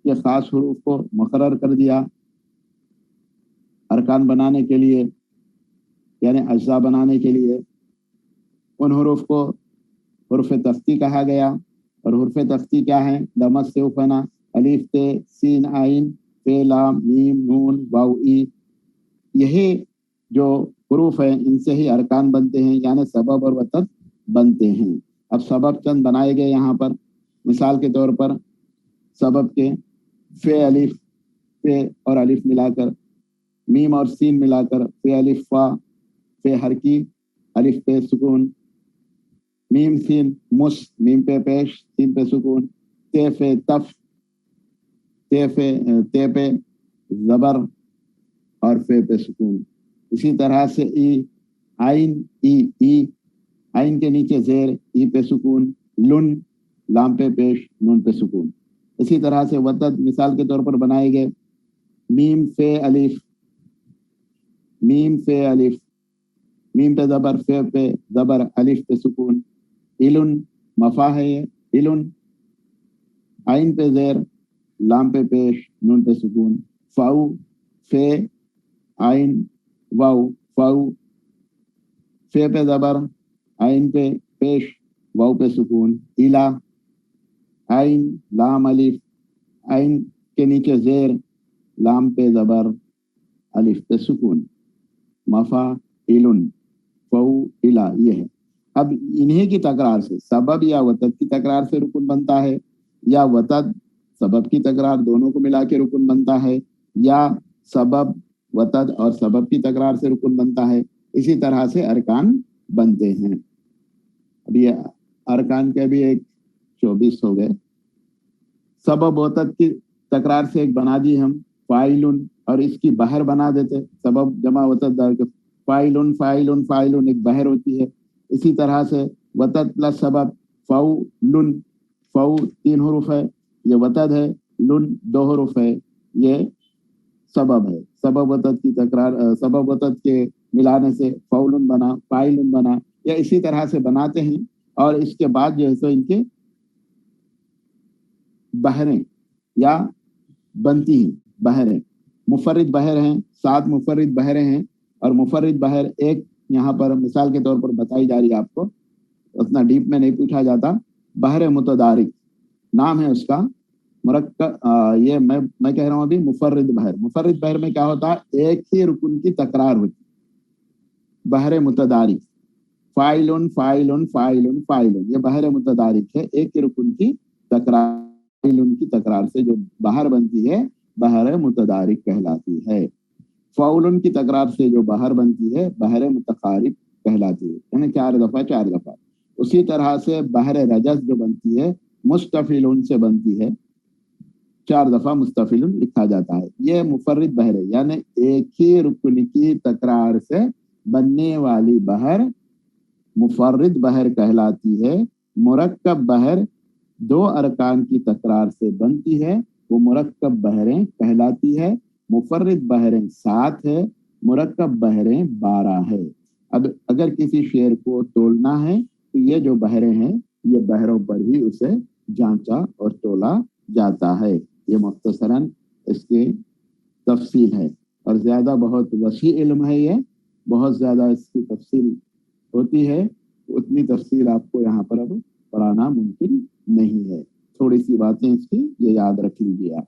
कि खास हुरूफ को मुकर्रर कर दिया अरकान बनाने के लिए, यानी अज्जा बनाने के लिए। उन हुरूफ को हुर्फ तख्ती कहा गया, और हुर्फ तख्ती क्या है, दमस से उफना, अलिफ ते सीन आइन पे लाम मीम नून वाउ ई, यही जो हुरूफ है इनसे ही अरकान बनते हैं, यानी सबब और वतद बनते हैं। अब सबब चंद बनाए गए यहाँ पर, मिसाल के तौर पर सबब के फे अलिफ, फे और अलिफ मिलाकर, मीम और सीन मिलाकर, फे अलिफ फा, फे हरकी अलिफ पे सुकून, मीम सीन मुस, मीम पे पेश सीन पे सुकून, ते फे तफ, ते पे जबर और फे पे सुकून। इसी तरह से ई आइन ई आइन के नीचे जेर, ई पे सुकून, लुन लाम पे पेश नून पे सुकून। इसी तरह से वतद मिसाल के तौर पर बनाए गए, मीम फे अलिफ, मीम फे अलिफ, मीम पे जबर, फे पे जबर, अलिफ पे सुकून, इलुन मफा है ये, इलुन, आइन पे जेर, लाम पे पेश नून पे सुकून, फाउ फे आइन वाउ फाउ, फे पे जबर, आइन पे पेश वाउ पे सुकून, इला, आइन लाम अलिफ, आइन के नीचे जेर, लाम पे जबर, अलिफ पे सुकून, मफा इलुन फऊ इला, ये है। अब इन्हीं की तकरार से, सबब या वतद की तकरार से रुकन बनता है, या वतद सबब की तकरार, दोनों को मिला के रुकन बनता है, या सबब वतद और सबब की तकरार से रुकन बनता है। इसी तरह से अरकान बनते हैं। अब ये अरकान के भी 24 हो गए। सबब वतद की तकरार से एक बना दी हम फाइलुन, और इसकी बहर बना देते, सबब जमा वतद फाइलुन फाइलुन फाइलुन, एक बहर होती है। इसी तरह से वतद प्लस सबब फौलुन, फौ 3 हुरूफ है, ये वतद है, लुन 2 हुरूफ है, ये सबब है। सबब वतद की तकरार, सबब वतद के मिलाने से फौलुन बना, फाइलुन बना, या इसी तरह से बनाते हैं। और इसके बाद जो है सो इनके बहरें या बनती हैं, बहरें मुफर्रिद बहर हैं, 7 मुफर्रिद बहरें हैं। और मुफर्रिद बहर एक यहाँ पर मिसाल के तौर पर बताई जा रही है आपको, उतना डीप में नहीं पूछा जाता। बहर मुतदारिक नाम है उसका, मुरक्कब, ये मैं कह रहा हूँ अभी मुफर्रिद बहर। मुफर्रिद बहर में क्या होता है, एक ही रुकन की तकरार होती। बहर मुतदारिक फाइलुन फाइलुन फाइलुन फाइलुन, ये बहर मुतदारिक है, एक ही रुकन की तकरार, फाइलुन की तकरार से जो बाहर बनती है बहर मुतदारिक कहलाती है। फौलुन की तकरार से जो बाहर बनती है बहर मुतकारिब कहलाती है, यानी 4 दफा 4 दफा। उसी तरह से बहर रजस जो बनती है मुस्तफिलुन से बनती है, 4 दफा मुस्तफिलुन लिखा जाता है। ये मुफर्रिद बहर है, यानी एक ही रुकन की तकरार से बनने वाली बहर मुफर्रिद बहर कहलाती है। मुरक्कब बहर 2 अरकान की तकरार से बनती है, वो मुरक्कब बहरें कहलाती है। मुफर्रिद बहरें 7 है, मुरक्कब बहरें 12 है। अब अगर किसी शेर को तोलना है तो ये जो बहरें हैं ये बहरों पर ही उसे जांचा और तोला जाता है। ये मुख्तसरन इसकी तफसील है, और ज्यादा बहुत वसी इल्म है, ये बहुत ज्यादा इसकी तफसील होती है, उतनी तफसील आपको यहाँ पर अब पढ़ाना मुमकिन नहीं है। थोड़ी सी बातें इसकी ये याद रख लीजिए आप।